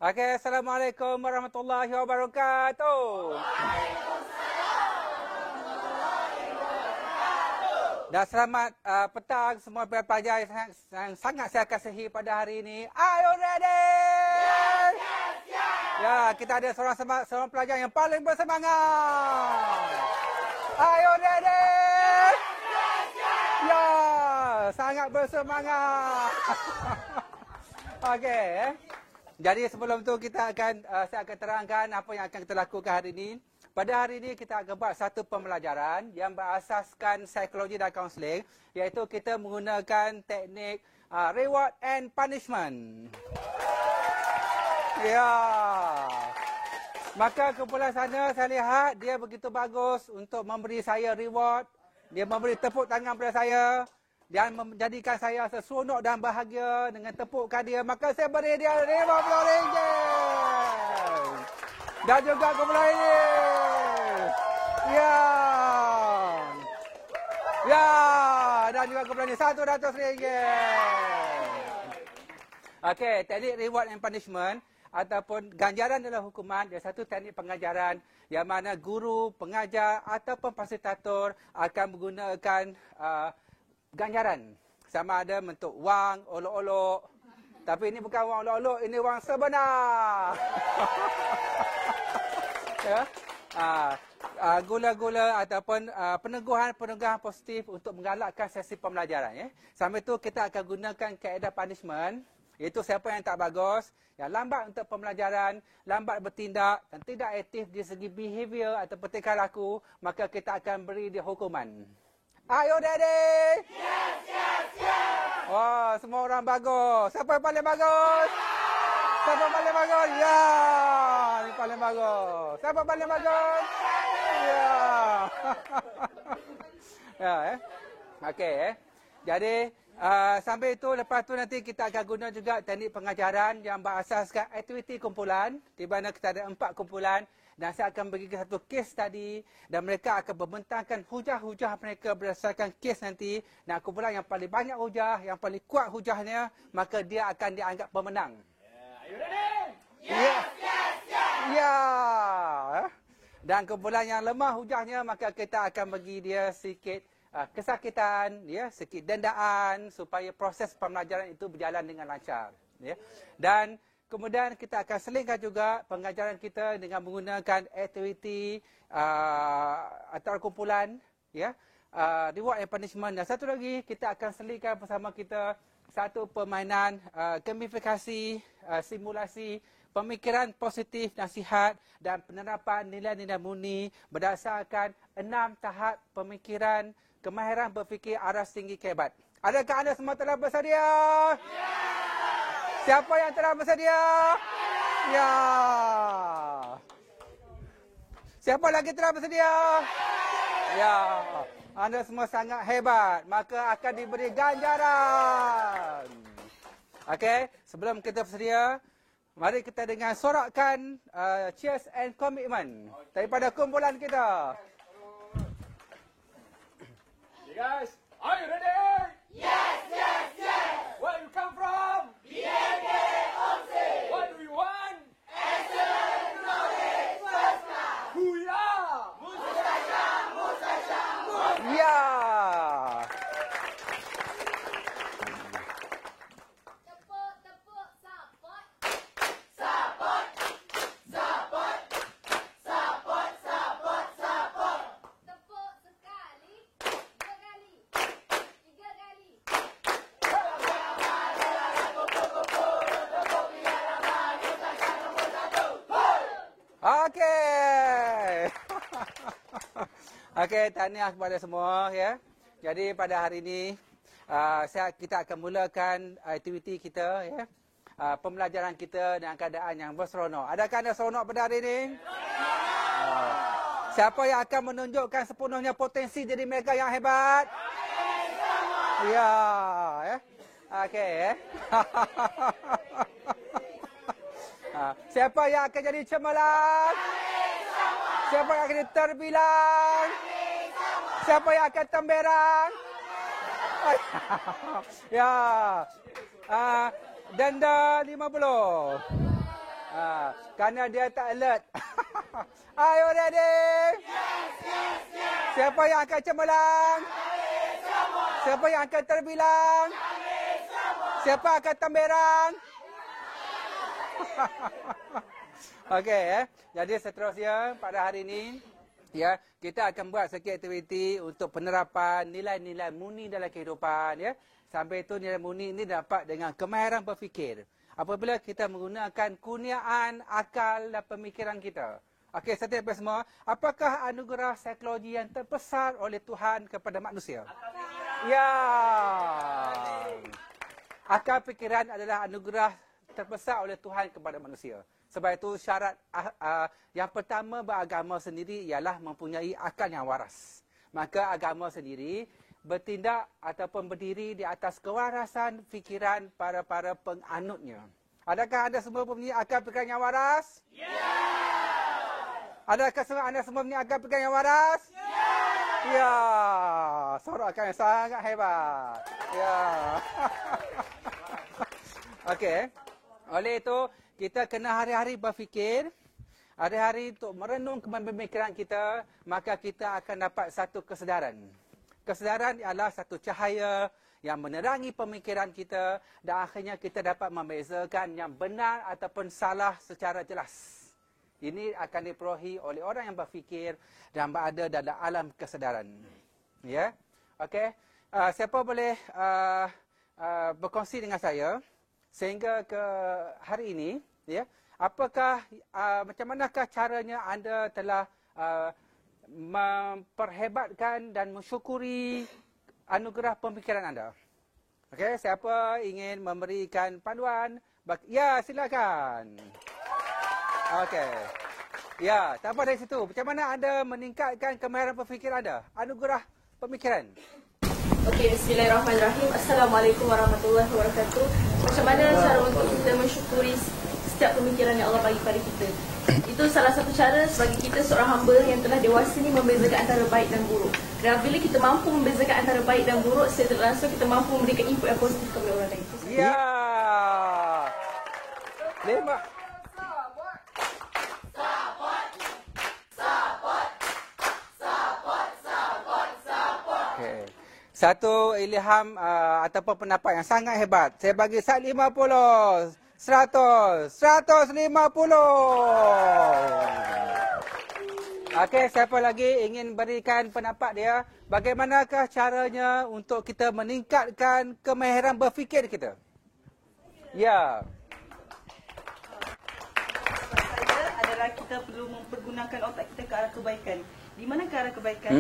Okey, Assalamualaikum warahmatullahi wabarakatuh. Dan selamat petang semua pelajar yang sangat saya kasihi pada hari ini. Are you ready? Yes, yes, yes. Ya, kita ada seorang pelajar yang paling bersemangat. Are you ready? Yes, yes, yes. Ya, sangat bersemangat. Okey. Jadi sebelum tu saya akan terangkan apa yang akan kita lakukan hari ini. Pada hari ini kita akan buat satu pembelajaran yang berasaskan psikologi dan kaunseling, iaitu kita menggunakan teknik reward and punishment. Ya. Maka kumpulan sana saya lihat dia begitu bagus untuk memberi saya reward. Dia memberi tepuk tangan pada saya dan menjadikan saya seronok dan bahagia dengan tepukan dia. Maka saya beri dia RM50. Dan juga kumpulan ini. Ya. Ya. Dan juga kumpulan ini RM100. Okey, teknik reward and punishment ataupun ganjaran dalam hukuman dia satu teknik pengajaran yang mana guru, pengajar ataupun fasilitator akan menggunakan ganjaran. Sama ada bentuk wang, olok-olok. Tapi ini bukan wang olok-olok, ini wang sebenar. Ya. Gula-gula ataupun peneguhan-peneguhan positif untuk menggalakkan sesi pembelajaran. Ya. Sambil itu kita akan gunakan kaedah punishment. Iaitu siapa yang tak bagus, yang lambat untuk pembelajaran, lambat bertindak dan tidak aktif di segi behavior atau tingkah laku, maka kita akan beri dia hukuman. Are you ready? Yes, yes, yes. Wah, semua orang bagus. Siapa yang paling bagus? Siapa paling bagus? Ya, ini paling bagus. Siapa paling bagus? Ya. Ya, okey, Jadi, sambil itu, lepas tu nanti kita akan guna juga teknik pengajaran yang berasaskan aktiviti kumpulan, di mana kita ada 4 kumpulan. Dan saya akan bagi satu kes tadi dan mereka akan membentangkan hujah-hujah mereka berdasarkan kes nanti. Dan kumpulan yang paling banyak hujah, yang paling kuat hujahnya, maka dia akan dianggap pemenang. Are you ready? Yes, yes, yes. Ya. Dan kumpulan yang lemah hujahnya, maka kita akan bagi dia sedikit kesakitan, ya, sedikit dendaan supaya proses pembelajaran itu berjalan dengan lancar. Ya. Dan kemudian kita akan selingkan juga pengajaran kita dengan menggunakan aktiviti antara kumpulan, ya, reward and punishment. Dan satu lagi kita akan selingkan bersama kita satu permainan gamifikasi, simulasi, pemikiran positif, nasihat dan penerapan nilai-nilai murni berdasarkan 6 tahap pemikiran kemahiran berfikir aras tinggi kehebat. Adakah anda semua telah bersedia? Ya! Siapa yang telah bersedia? Ya. Siapa lagi telah bersedia? Ya. Anda semua sangat hebat. Maka akan diberi ganjaran. Okey, sebelum kita bersedia, mari kita dengan sorakkan cheers and commitment daripada kumpulan kita. You guys, are you ready? Yes, yes, yes. Where you come from? BNK OMSI. What do you want? Excellent knowledge first class. Huya! Mustasya, mustasya, mustasya. Ya. Tepuk, tepuk, support. Support, support, support, support, support. Tepuk sekali, 2 kali, 3 kali. Okey. Okey, tahniah kepada semua, ya. Jadi pada hari ini kita akan mulakan aktiviti kita, ya. Pembelajaran kita dengan keadaan yang berseronok. Adakah anda seronok pada hari ini? Siapa yang akan menunjukkan sepenuhnya potensi diri mereka yang hebat? Ya, ya. Okey, ya. Siapa yang akan jadi cemerlang? Siapa yang akan jadi terbilang? Siapa yang akan temberang? Ya. Denda 50. Kerana dia tak alert. Are you ready? Siapa yang akan cemerlang? Siapa yang akan terbilang? Siapa akan temberang? Okey, jadi seterusnya pada hari ini, ya, kita akan buat sikit aktiviti untuk penerapan nilai-nilai murni dalam kehidupan, ya. Sampai itu nilai murni ini dapat dengan kemahiran berfikir. Apabila kita menggunakan kurniaan akal dan pemikiran kita. Okey, setiap semua, apakah anugerah psikologi yang terbesar oleh Tuhan kepada manusia? Ya. Akal fikiran adalah anugerah terbesar oleh Tuhan kepada manusia. Sebab itu syarat yang pertama beragama sendiri ialah mempunyai akal yang waras. Maka agama sendiri bertindak ataupun berdiri di atas kewarasan fikiran para penganutnya. Adakah anda semua mempunyai akal fikiran yang waras? Ya! Adakah anda semua mempunyai akal fikiran yang waras? Ya! Ya! Sorakan yang sangat hebat. Ya. Okey. Oleh itu, kita kena hari-hari berfikir, hari-hari untuk merenung pemikiran kita, maka kita akan dapat satu kesedaran. Kesedaran ialah satu cahaya yang menerangi pemikiran kita dan akhirnya kita dapat membezakan yang benar ataupun salah secara jelas. Ini akan diperolehi oleh orang yang berfikir dan berada dalam alam kesedaran. Ya, okey. Siapa boleh berkongsi dengan saya sehingga ke hari ini, ya? Apakah macam manakah caranya anda telah memperhebatkan dan mensyukuri anugerah pemikiran anda? Okey, siapa ingin memberikan panduan? Ya, silakan. Okey. Ya, tak apa dari situ. Macam mana anda meningkatkan kemahiran berfikir anda? Anugerah pemikiran. Okey, bismillahirrahmanirrahim. Assalamualaikum warahmatullahi wabarakatuh. Macam mana cara untuk kita mensyukuri setiap pemikiran yang Allah bagi pada kita? Itu salah satu cara sebagai kita seorang hamba yang telah dewasa ni membezakan antara baik dan buruk. Dan bila kita mampu membezakan antara baik dan buruk, secara langsung kita mampu memberikan input yang positif kepada orang lain. Ya. 5. Satu ilham ataupun pendapat yang sangat hebat. Saya bagi 50, 100, 150. Okey, siapa lagi ingin berikan pendapat dia? Bagaimanakah caranya untuk kita meningkatkan kemahiran berfikir kita? Ya. Saya adalah kita perlu mempergunakan otak kita ke arah kebaikan. Di mana ke arah kebaikan?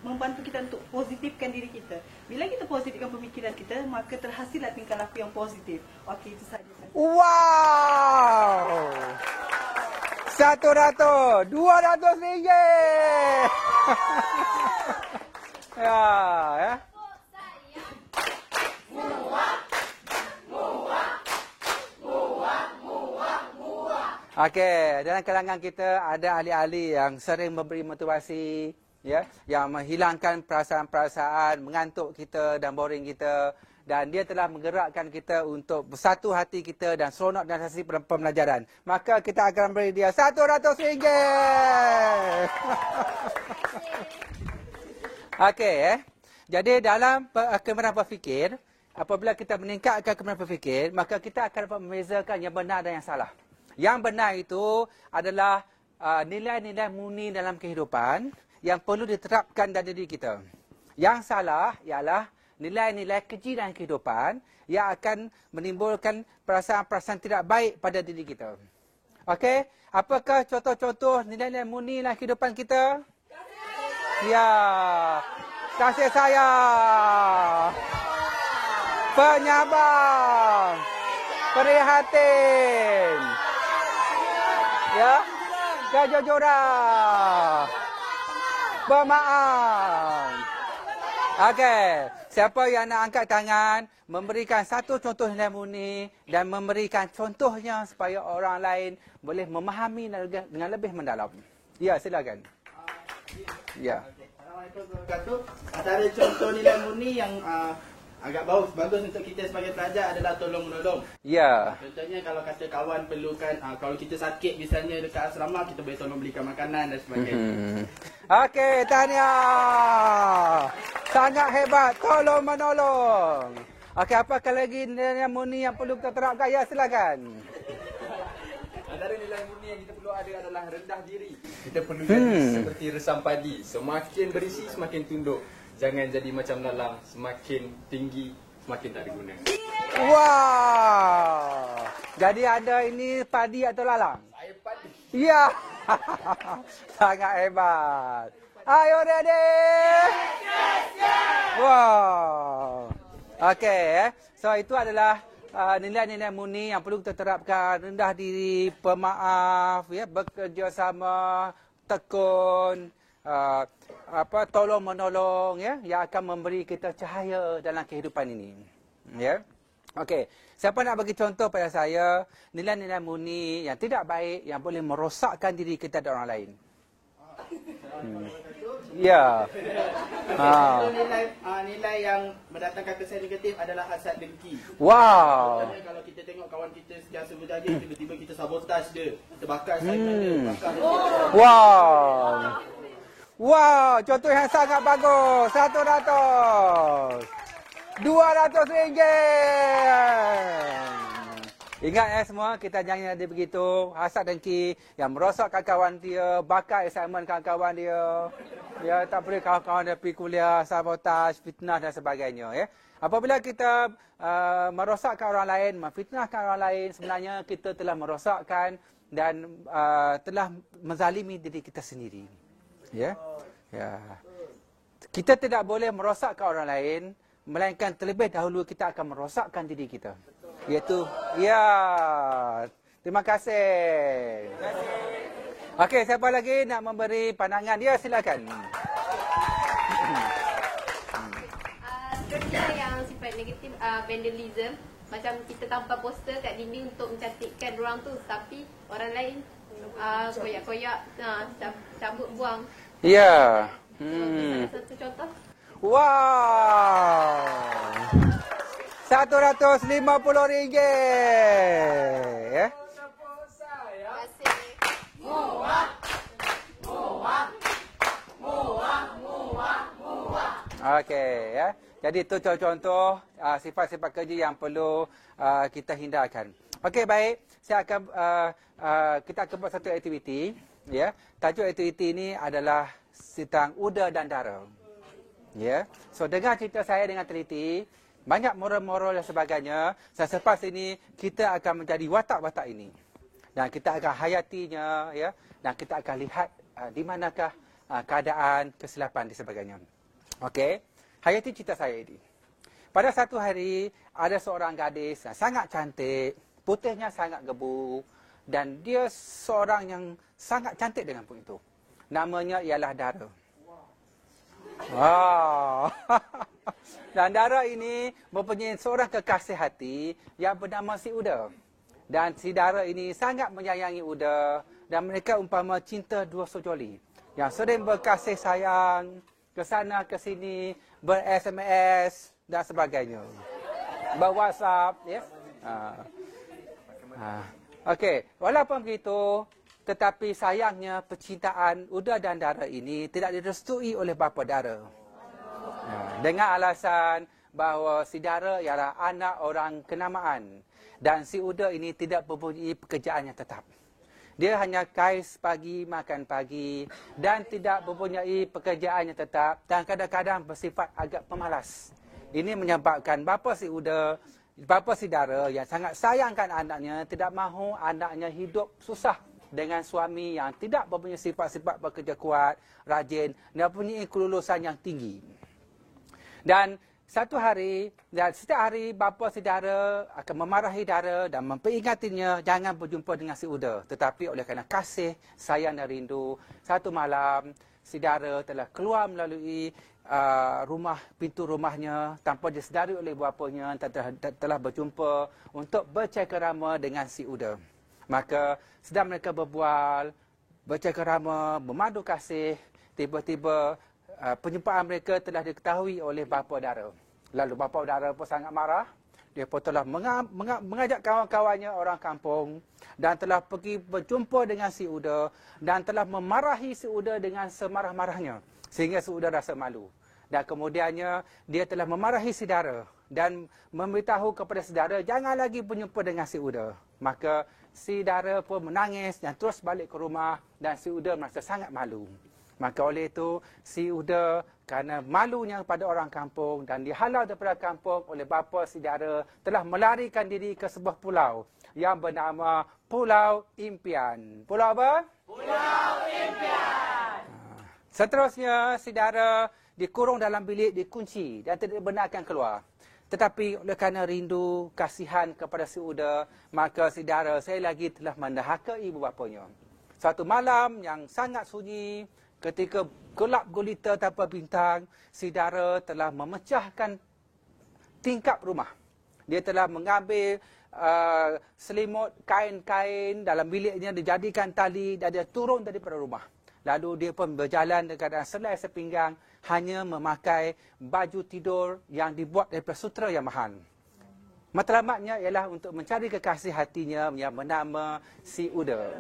Membantu kita untuk positifkan diri kita. Bila kita positifkan pemikiran kita, maka terhasillah tingkah laku yang positif. Okey, itu sahaja. Wow! 100, 200 ringgit. Ya, ya. Okey, dalam kalangan kita ada ahli-ahli yang sering memberi motivasi, ya, yang menghilangkan perasaan-perasaan mengantuk kita dan boring kita, dan dia telah menggerakkan kita untuk bersatu hati kita dan seronok dalam sesi pembelajaran. Maka kita akan beri dia RM100. Okey, jadi dalam kemahiran berfikir, apabila kita meningkatkan kemahiran berfikir, maka kita akan dapat membezakan yang benar dan yang salah. Yang benar itu adalah nilai-nilai murni dalam kehidupan yang perlu diterapkan dalam diri kita. Yang salah ialah nilai-nilai keji dalam kehidupan yang akan menimbulkan perasaan-perasaan tidak baik pada diri kita. Okey, apakah contoh-contoh nilai-nilai murni dalam kehidupan kita? Ya, kasih sayang, penyabar, prihatin, ya, kejujuran, pemaaf. Okey, siapa yang nak angkat tangan, memberikan satu contoh nilai murni dan memberikan contohnya supaya orang lain boleh memahami dengan lebih mendalam. Ya, silakan. Ya. Assalamualaikum warahmatullahi wabarakatuh. Antara contoh nilai murni yang agak bagus untuk kita sebagai pelajar adalah tolong-menolong. Ya. Contohnya kalau kata kawan perlukan, kalau kita sakit misalnya dekat asrama, kita boleh tolong belikan makanan dan sebagainya. Okey, tahniah. Sangat hebat, tolong menolong. Okey, apakah lagi nilai murni yang perlu kita terapkan? Ya, silakan. Antara nilai murni yang kita perlu ada adalah rendah diri. Kita perlu jadi seperti resam padi. Semakin berisi, semakin tunduk. Jangan jadi macam lalang. Semakin tinggi, semakin tak ada guna. Wow. Jadi anda ini padi atau lalang? Saya padi. Ya. Sangat hebat. Are you ready? Wow. Okey. So itu adalah nilai-nilai murni yang perlu kita terapkan. Rendah diri, pemaaf, ya, bekerjasama, tekun, tolong menolong, ya, yang akan memberi kita cahaya dalam kehidupan ini. Ya. Okey. Siapa nak bagi contoh pada saya nilai-nilai murni yang tidak baik yang boleh merosakkan diri kita dan orang lain? Ya. Nilai yang mendatangkan kesan negatif adalah hasad dengki. Wow. Contohnya kalau kita tengok kawan kita sentiasa berjaga, tiba-tiba kita sabotaj dia, kita bakar saiman dia, bakar dia. Wow. Wow, contoh yang sangat bagus. 100. 200 ringgit. Ingat semua, kita jangan ada begitu hasad dengki yang merosakkan kawan dia, bakar assignment kawan-kawan dia. Ya, tak boleh kawan-kawan dia pergi kuliah, sabotaj, fitnah dan sebagainya, ya. Apabila kita merosakkan orang lain, memfitnahkan orang lain, sebenarnya kita telah merosakkan dan telah menzalimi diri kita sendiri. Ya. Ya. Kita tidak boleh merosakkan orang lain, melainkan terlebih dahulu kita akan merosakkan diri kita. Iaitu, ya. Terima kasih. Okey, siapa lagi nak memberi pandangan? Ya, silakan. Kerja yang sifat negatif, vandalism. Macam kita tampal poster kat dinding untuk mencantikkan ruang tu, tapi orang lain koyak-koyak, cabut buang. Ya. Salah satu contoh. Wow. RM150. Ya. Terima kasih. Okey, ya. Jadi itu contoh-contoh sifat-sifat kerja yang perlu kita hindarkan. Okey, baik. Saya akan kita akan buat satu aktiviti, ya. Tajuk aktiviti ini adalah tentang udara dan dara. Ya. So dengar cerita saya dengan teliti, banyak moral-moral dan sebagainya. Selepas ini kita akan menjadi watak-watak ini. Dan kita akan hayatinya, ya. Dan kita akan lihat di manakah keadaan, kesilapan dan sebagainya. Okey. Hayati cerita saya ini. Pada satu hari ada seorang gadis yang sangat cantik, putihnya sangat gebu dan dia seorang yang sangat cantik dengan pun itu. Namanya ialah Dara. Wow. Dan Dara ini mempunyai seorang kekasih hati yang bernama si Uda. Dan si Dara ini sangat menyayangi Uda dan mereka umpama cinta dua sejoli yang sering berkasih sayang ke sana ke sini, ber-SMS dan sebagainya. Ber-WhatsApp, ya. Okey, walaupun begitu, tetapi sayangnya percintaan Uda dan Dara ini tidak direstui oleh bapa Dara. Dengan alasan bahawa si Dara ialah anak orang kenamaan dan si Uda ini tidak mempunyai pekerjaan yang tetap. Dia hanya kais pagi, makan pagi dan tidak mempunyai pekerjaan yang tetap dan kadang-kadang bersifat agak pemalas. Ini menyebabkan bapa si Uda, bapa si Dara yang sangat sayangkan anaknya tidak mahu anaknya hidup susah dengan suami yang tidak mempunyai sifat-sifat bekerja kuat, rajin dan mempunyai kelulusan yang tinggi. Dan satu hari, dan setiap hari bapa si Dara akan memarahi Dara dan memperingatnya jangan berjumpa dengan si Uda. Tetapi oleh kerana kasih, sayang dan rindu, satu malam si Dara telah keluar melalui pintu rumahnya tanpa disedari oleh bapanya, telah berjumpa untuk bercakap-rama dengan si Uda. Maka sedang mereka berbual, bercakap-rama, memadu kasih, tiba-tiba perjumpaan mereka telah diketahui oleh bapa Dara. Lalu bapa saudara pun sangat marah. Dia pun telah mengajak kawan-kawannya orang kampung dan telah pergi berjumpa dengan si Uda dan telah memarahi si Uda dengan semarah-marahnya sehingga si Uda rasa malu. Dan kemudiannya dia telah memarahi si Dara dan memberitahu kepada si Dara jangan lagi berjumpa dengan si Uda. Maka si Dara pun menangis dan terus balik ke rumah dan si Uda merasa sangat malu. Maka oleh itu, si Uda kerana malunya kepada orang kampung dan dihalau daripada kampung oleh bapa si Dara telah melarikan diri ke sebuah pulau yang bernama Pulau Impian. Pulau apa? Pulau Impian. Seterusnya, si Dara dikurung dalam bilik, dikunci dan tidak dibenarkan keluar. Tetapi oleh kerana rindu, kasihan kepada si Uda, maka si Dara sekali lagi telah mendahaka ibu bapanya. Suatu malam yang sangat sunyi, ketika gelap gulita tanpa bintang, si Dara telah memecahkan tingkap rumah. Dia telah mengambil selimut kain-kain dalam biliknya, dijadikan tali dan dia turun daripada rumah. Lalu dia pun berjalan dengan selai sepinggang, hanya memakai baju tidur yang dibuat daripada sutera yang mahal. Matlamatnya ialah untuk mencari kekasih hatinya yang bernama si Uda.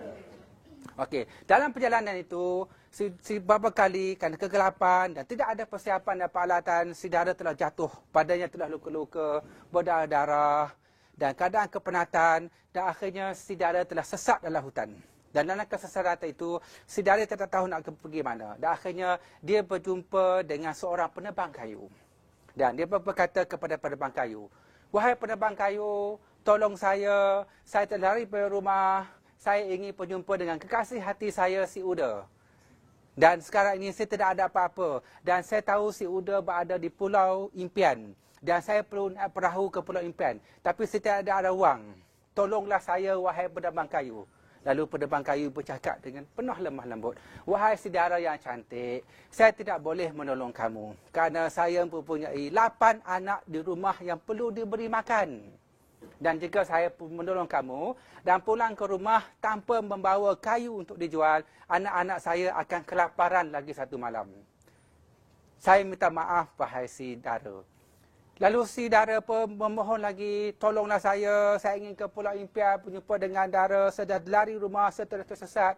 Okey, dalam perjalanan itu, si beberapa kali kerana kegelapan dan tidak ada persiapan dan peralatan, si Dara telah jatuh. Badannya telah luka-luka, berdarah-darah dan keadaan kepenatan dan akhirnya si Dara telah sesat dalam hutan. Dan dalam kesesatan itu, si Dara tidak tahu nak pergi mana. Dan akhirnya dia berjumpa dengan seorang penebang kayu. Dan dia berkata kepada penebang kayu, "Wahai penebang kayu, tolong saya telah lari dari rumah. Saya ingin berjumpa dengan kekasih hati saya, si Uda. Dan sekarang ini saya tidak ada apa-apa. Dan saya tahu si Uda berada di Pulau Impian. Dan saya perlu naik perahu ke Pulau Impian. Tapi saya tidak ada wang. Tolonglah saya, wahai penebang kayu." Lalu penebang kayu bercakap dengan penuh lemah lembut, "Wahai saudara yang cantik, saya tidak boleh menolong kamu. Kerana saya mempunyai 8 anak di rumah yang perlu diberi makan. Dan jika saya menolong kamu dan pulang ke rumah tanpa membawa kayu untuk dijual, anak-anak saya akan kelaparan lagi satu malam. Saya minta maaf, wahai si Dara." Lalu si Dara pun memohon lagi, "Tolonglah saya ingin ke Pulau Impian berjumpa dengan Dara, saya dah lari rumah, saya telah tersesat."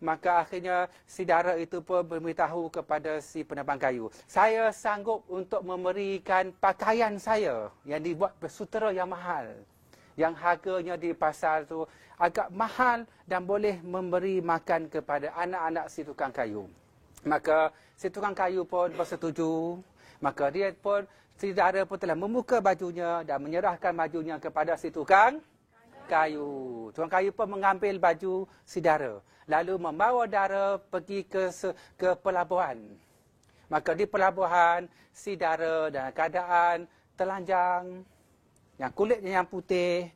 Maka akhirnya si Dara itu pun memberitahu kepada si penebang kayu, "Saya sanggup untuk memberikan pakaian saya yang dibuat bersutera yang mahal, yang harganya di pasar tu agak mahal dan boleh memberi makan kepada anak-anak si tukang kayu." Maka si tukang kayu pun bersetuju. Maka dia pun, si Dara pun telah membuka bajunya dan menyerahkan bajunya kepada si tukang kayu. Tukang kayu pun mengambil baju si Dara, lalu membawa Dara pergi ke pelabuhan. Maka di pelabuhan, si Dara dalam keadaan telanjang, yang kulitnya yang putih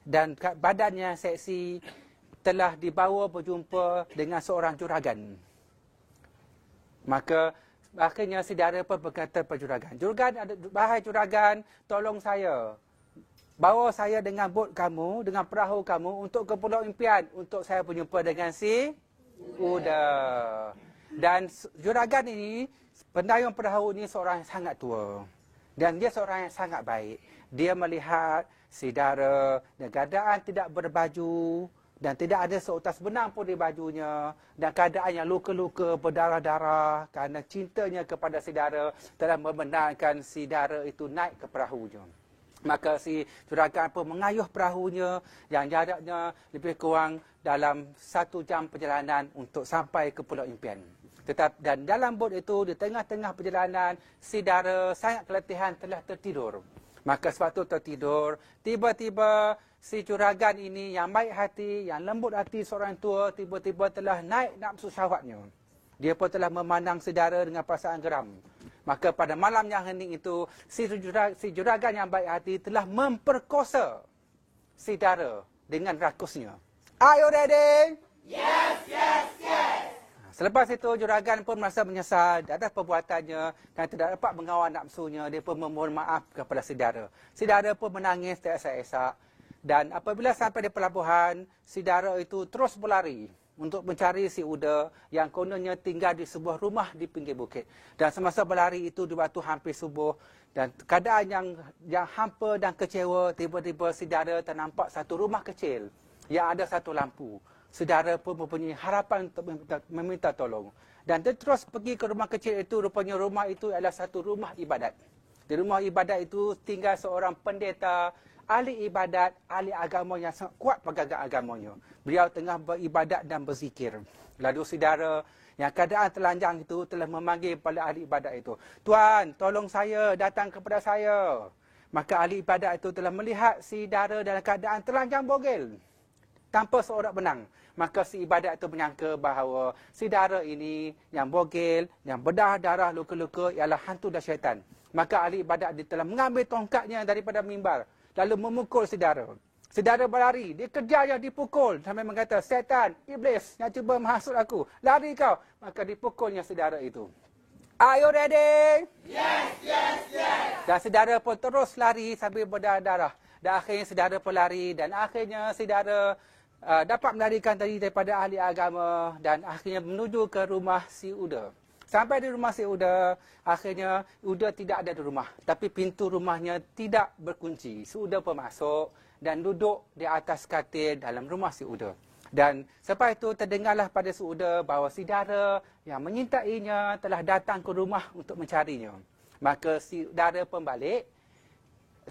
dan badannya seksi, telah dibawa berjumpa dengan seorang juragan. Maka akhirnya si Dara pun berkata kepada juragan, "Wahai juragan, tolong saya. Bawa saya dengan bot kamu, dengan perahu kamu untuk ke Pulau Impian untuk saya berjumpa dengan si Uda." Dan juragan ini, pendayung perahu ini seorang yang sangat tua. Dan dia seorang yang sangat baik. Dia melihat si Dara dalam keadaan tidak berbaju dan tidak ada seutas benang pun di bajunya, dan keadaan yang luka-luka, berdarah-darah kerana cintanya kepada si Dara telah membenarkan si Dara itu naik ke perahunya. Maka si juragan pun mengayuh perahunya yang jaraknya lebih kurang dalam 1 jam perjalanan untuk sampai ke Pulau Impian. Dan dalam bot itu, di tengah-tengah perjalanan, si Dara sangat keletihan, telah tertidur. Maka sebab itu tertidur, tiba-tiba si juragan ini yang baik hati, yang lembut hati seorang tua, tiba-tiba telah naik nafsu syahwatnya. Dia pun telah memandang si Dara dengan perasaan geram. Maka pada malam yang hening itu, si juragan yang baik hati telah memperkosa si Dara dengan rakusnya. Are you ready? Yes, yes, yes. Selepas itu, juragan pun merasa menyesal atas perbuatannya dan tidak dapat mengawal nafsunya. Dia pun memohon maaf kepada si Dara. Si Dara pun menangis teresak-esak. Dan apabila sampai di pelabuhan, si Dara itu terus berlari. untuk mencari si Uda yang kononnya tinggal di sebuah rumah di pinggir bukit. Dan semasa berlari itu di waktu hampir subuh dan keadaan yang hampa dan kecewa, tiba-tiba si Dara ternampak satu rumah kecil yang ada satu lampu. Saudara pun mempunyai harapan untuk meminta tolong. Dan dia terus pergi ke rumah kecil itu. Rupanya rumah itu adalah satu rumah ibadat. Di rumah ibadat itu tinggal seorang pendeta, ahli ibadat, ahli agama yang sangat kuat pegangan agamanya. Beliau tengah beribadat dan berzikir. Lalu saudara yang keadaan telanjang itu telah memanggil pada ahli ibadat itu. Tuan, tolong saya, datang kepada saya. Maka ahli ibadat itu telah melihat si Dara dalam keadaan telanjang bogel, tanpa seorang benang. Maka si ibadat itu menyangka bahawa si Dara ini yang bogel, yang berdarah, luka-luka ialah hantu dan syaitan. Maka ahli ibadat dia telah mengambil tongkatnya daripada mimbar, lalu memukul si Dara. Si Dara berlari, dia kejarnya, dipukul sampai mengata, setan, iblis yang cuba menghasut aku, lari kau. Maka dipukulnya si Dara itu. Are you ready? Yes, yes, yes. Dan si Dara pun terus lari sambil berdarah. Dan akhirnya si Dara pun lari dan akhirnya si Dara dapat melarikan diri daripada ahli agama dan akhirnya menuju ke rumah si Uda. Sampai di rumah si Uda, akhirnya Uda tidak ada di rumah. Tapi pintu rumahnya tidak berkunci. Si Uda pun masuk dan duduk di atas katil dalam rumah si Uda. Dan selepas itu terdengarlah pada si Uda bahawa si Dara yang menyintainya telah datang ke rumah untuk mencarinya. Maka si Dara pun balik.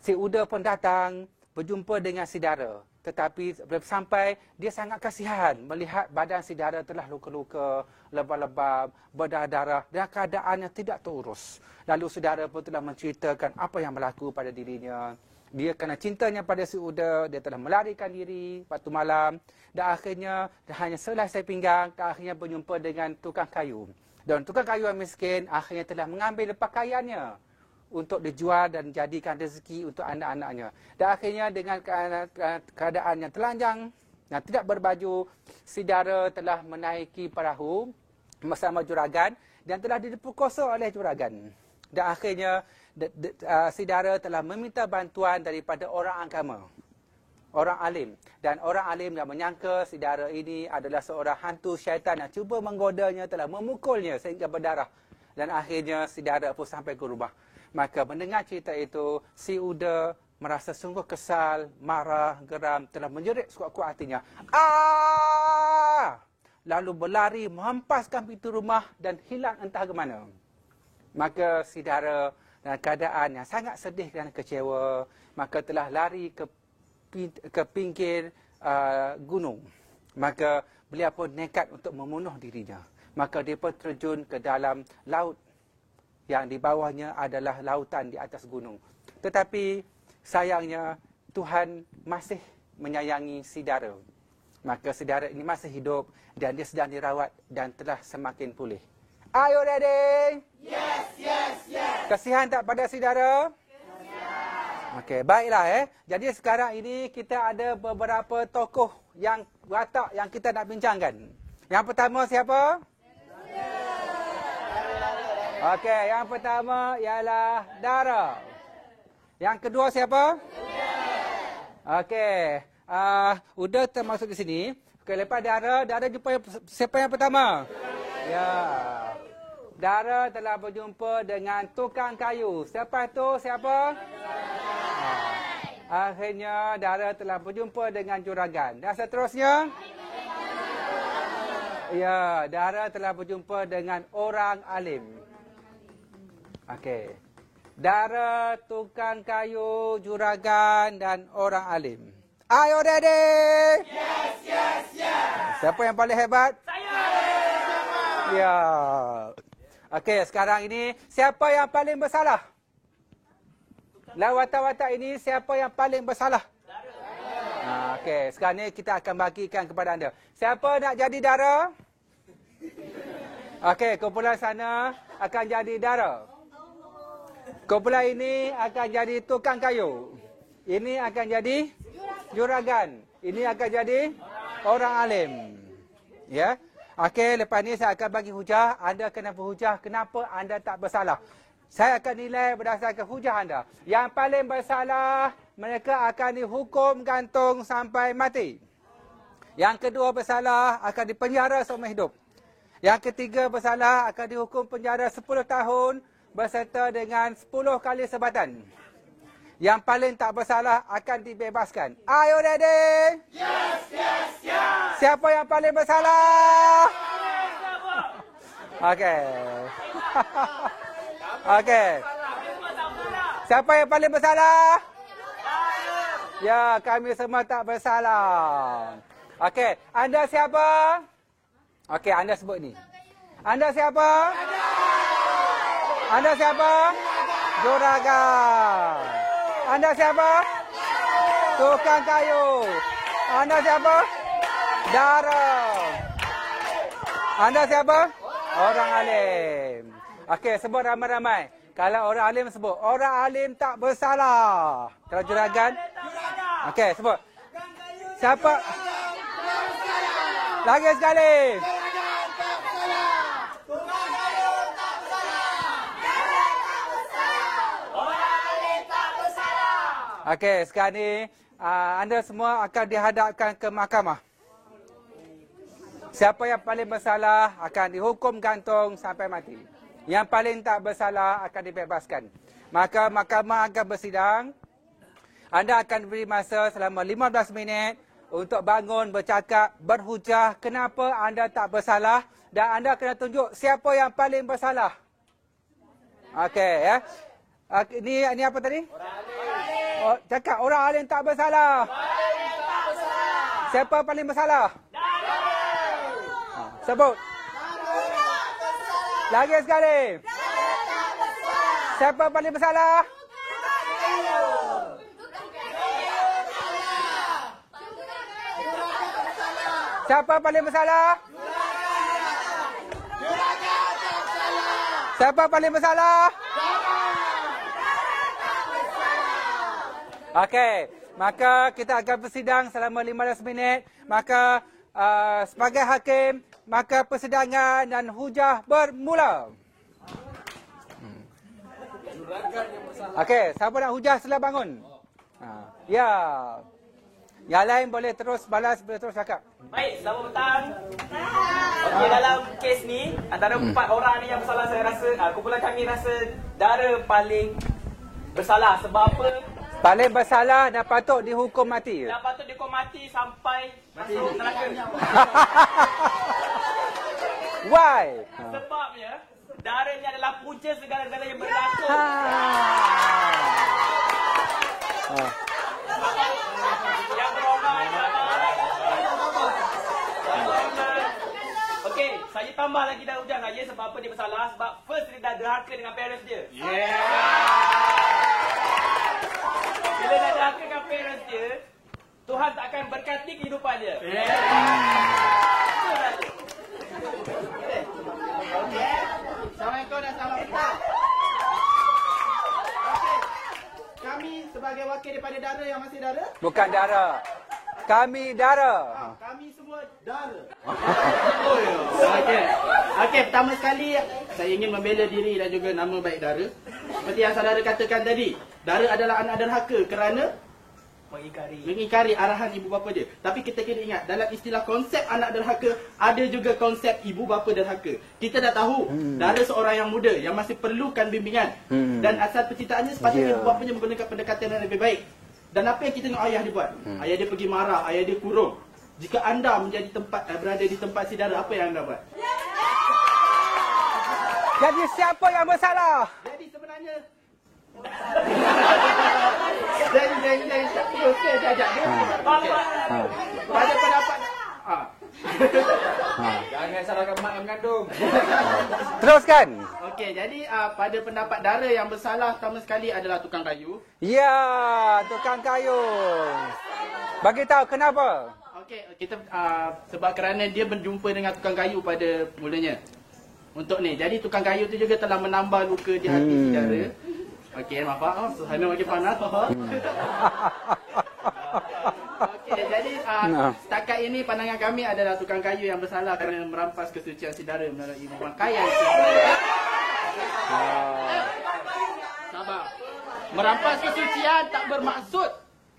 Si Uda pun datang berjumpa dengan si Dara. Tetapi sampai dia sangat kasihan melihat badan si Dara telah luka-luka, lebam-lebam, berdarah-darah dan keadaannya tidak terurus. Lalu si Dara pun telah menceritakan apa yang berlaku pada dirinya. Dia kerana cintanya pada si Uda, dia telah melarikan diri waktu malam. Dan akhirnya hanya selesai pinggang, dan akhirnya berjumpa dengan tukang kayu. Dan tukang kayu yang miskin akhirnya telah mengambil pakaiannya untuk dijual dan jadikan rezeki untuk anak-anaknya. Dan akhirnya dengan keadaan yang telanjang, yang tidak berbaju, si Dara telah menaiki perahu bersama juragan dan telah diperkosa oleh juragan. Dan akhirnya si Dara telah meminta bantuan daripada orang agama, orang alim. Dan orang alim yang menyangka si Dara ini adalah seorang hantu syaitan yang cuba menggodanya, telah memukulnya sehingga berdarah. Dan akhirnya si Dara pun sampai ke rumah. Maka mendengar cerita itu, si Uda merasa sungguh kesal, marah, geram, telah menjerit sekuat-kuat hatinya. Ah! Lalu berlari menghempaskan pintu rumah dan hilang entah ke mana. Maka si Dara dalam keadaan yang sangat sedih dan kecewa, maka telah lari ke pinggir gunung. Maka beliau pun nekat untuk membunuh dirinya. Maka dia pun terjun ke dalam laut yang di bawahnya adalah lautan di atas gunung. Tetapi sayangnya Tuhan masih menyayangi si Dara. Maka si Dara ini masih hidup dan dia sedang dirawat dan telah semakin pulih. Are you ready? Yes, yes, yes. Kasihan tak pada si Dara? Kasihan. Okey, baiklah Jadi sekarang ini kita ada beberapa tokoh yang watak yang kita nak bincangkan. Yang pertama siapa? Okey, yang pertama ialah Dara. Yang kedua siapa? Okey, Uda termasuk di sini. Okey, lepas Dara jumpa siapa yang pertama? Ya. Dara telah berjumpa dengan tukang kayu. Siapa tu? Siapa? Akhirnya Dara telah berjumpa dengan juragan. Dan seterusnya? Ya, Dara telah berjumpa dengan orang alim. Okey. Dara, tukang kayu, juragan dan orang alim. Are you ready? Yes, yes, yes. Siapa yang paling hebat? Saya. Ya. Okey, sekarang ini siapa yang paling bersalah? Watak-watak ini siapa yang paling bersalah? Okey, sekarang ni kita akan bagikan kepada anda. Siapa nak jadi Dara? Okey, kumpulan sana akan jadi Dara. Kumpulan ini akan jadi tukang kayu. Ini akan jadi juragan. Ini akan jadi orang alim. Ya. Okey, lepas ni saya akan bagi hujah. Anda kena berhujah kenapa anda tak bersalah. Saya akan nilai berdasarkan hujah anda. Yang paling bersalah, mereka akan dihukum gantung sampai mati. Yang kedua bersalah akan dipenjara seumur hidup. Yang ketiga bersalah akan dihukum penjara 10 tahun berserta dengan 10 kali sebatan. Yang paling tak bersalah akan dibebaskan. Are you ready? Yes, yes, yes. Siapa yang paling bersalah? Okey. Okey. Siapa yang paling bersalah? Ya, kami semua tak bersalah. Okey, anda siapa? Okey, anda sebut ni. Anda siapa? Anda siapa? Juragan. Anda siapa? Tukang kayu. Anda siapa? Dara. Anda siapa? Orang alim. Okey, sebut ramai-ramai. Kalau orang alim sebut, orang alim tak bersalah. Kalau juragan? Okey, sebut. Siapa? Lagi sekali. Okey, sekarang ni anda semua akan dihadapkan ke mahkamah. Siapa yang paling bersalah akan dihukum gantung sampai mati. Yang paling tak bersalah akan dibebaskan. Maka mahkamah akan bersidang. Anda akan diberi masa selama 15 minit untuk bangun, bercakap, berhujah kenapa anda tak bersalah dan anda kena tunjuk siapa yang paling bersalah. Okey ya. Ni apa tadi? Orang alim. Oh, cakap orang alim tak bersalah. Siapa paling bersalah? Sebut. Lagi sekali. Siapa paling bersalah? Siapa paling bersalah? Siapa paling bersalah? Okey, maka kita akan bersidang selama 15 minit. Maka sebagai hakim, maka persidangan dan hujah bermula. Okey, siapa nak hujah sila bangun? Ya. Yang lain boleh terus balas, boleh terus cakap. Baik, selamat petang. Okey, dalam kes ni, antara 4 orang ni yang bersalah, saya rasa, kumpulan kami rasa Dara paling bersalah. Sebab apa? Paling bersalah dan patut dihukum mati. Dan patut dihukum mati sampai masuk neraka. Why? Sebabnya, Dara ni adalah punca segala-gala yang berlaku. Yang berobat. Okey, saya tambah lagi dah hujah saya sebab apa dia bersalah. Sebab first dia dah derhaka dengan parents dia. Bila dah derhaka dengan parents dia, Tuhan tak akan berkati kehidupan dia. Assalamualaikum dan selamat petang. Kami sebagai wakil daripada Dara yang masih Dara. Bukan Dara. Kami Dara. Kami semua Dara. Okey, pertama sekali saya ingin membela diri dan juga nama baik Dara. Seperti yang saudara katakan tadi, Dara adalah anak derhaka kerana mengingkari arahan ibu bapa dia. Tapi kita kena ingat, dalam istilah konsep anak derhaka, ada juga konsep ibu bapa derhaka. Kita dah tahu, Dara seorang yang muda yang masih perlukan bimbingan. Dan asal penciptaannya sepatutnya ibu bapanya menggunakan pendekatan yang lebih baik. Dan apa yang kita tengok ayah dia buat? Ayah dia pergi marah, ayah dia kurung. Jika anda menjadi berada di tempat si Dara, apa yang anda buat? Jadi siapa yang bersalah? Jadi sebenarnya Okey, jajak dia. Pada pendapat Jangan salahkan mak yang mengandung. Teruskan. Okey, jadi pada pendapat Dara yang bersalah pertama sekali adalah tukang kayu. Ya, tukang kayu. Bagi tahu kenapa? Okey, kita sebab kerana dia berjumpa dengan tukang kayu pada mulanya. Untuk ni, jadi tukang kayu tu juga telah menambah luka di hati si Dara. Okey, maaf. Suhana makin panas. Okey, jadi setakat ini pandangan kami adalah tukang kayu yang bersalah kerana merampas kesucian si Dara melalui pemakaian. Sabar. Merampas kesucian tak bermaksud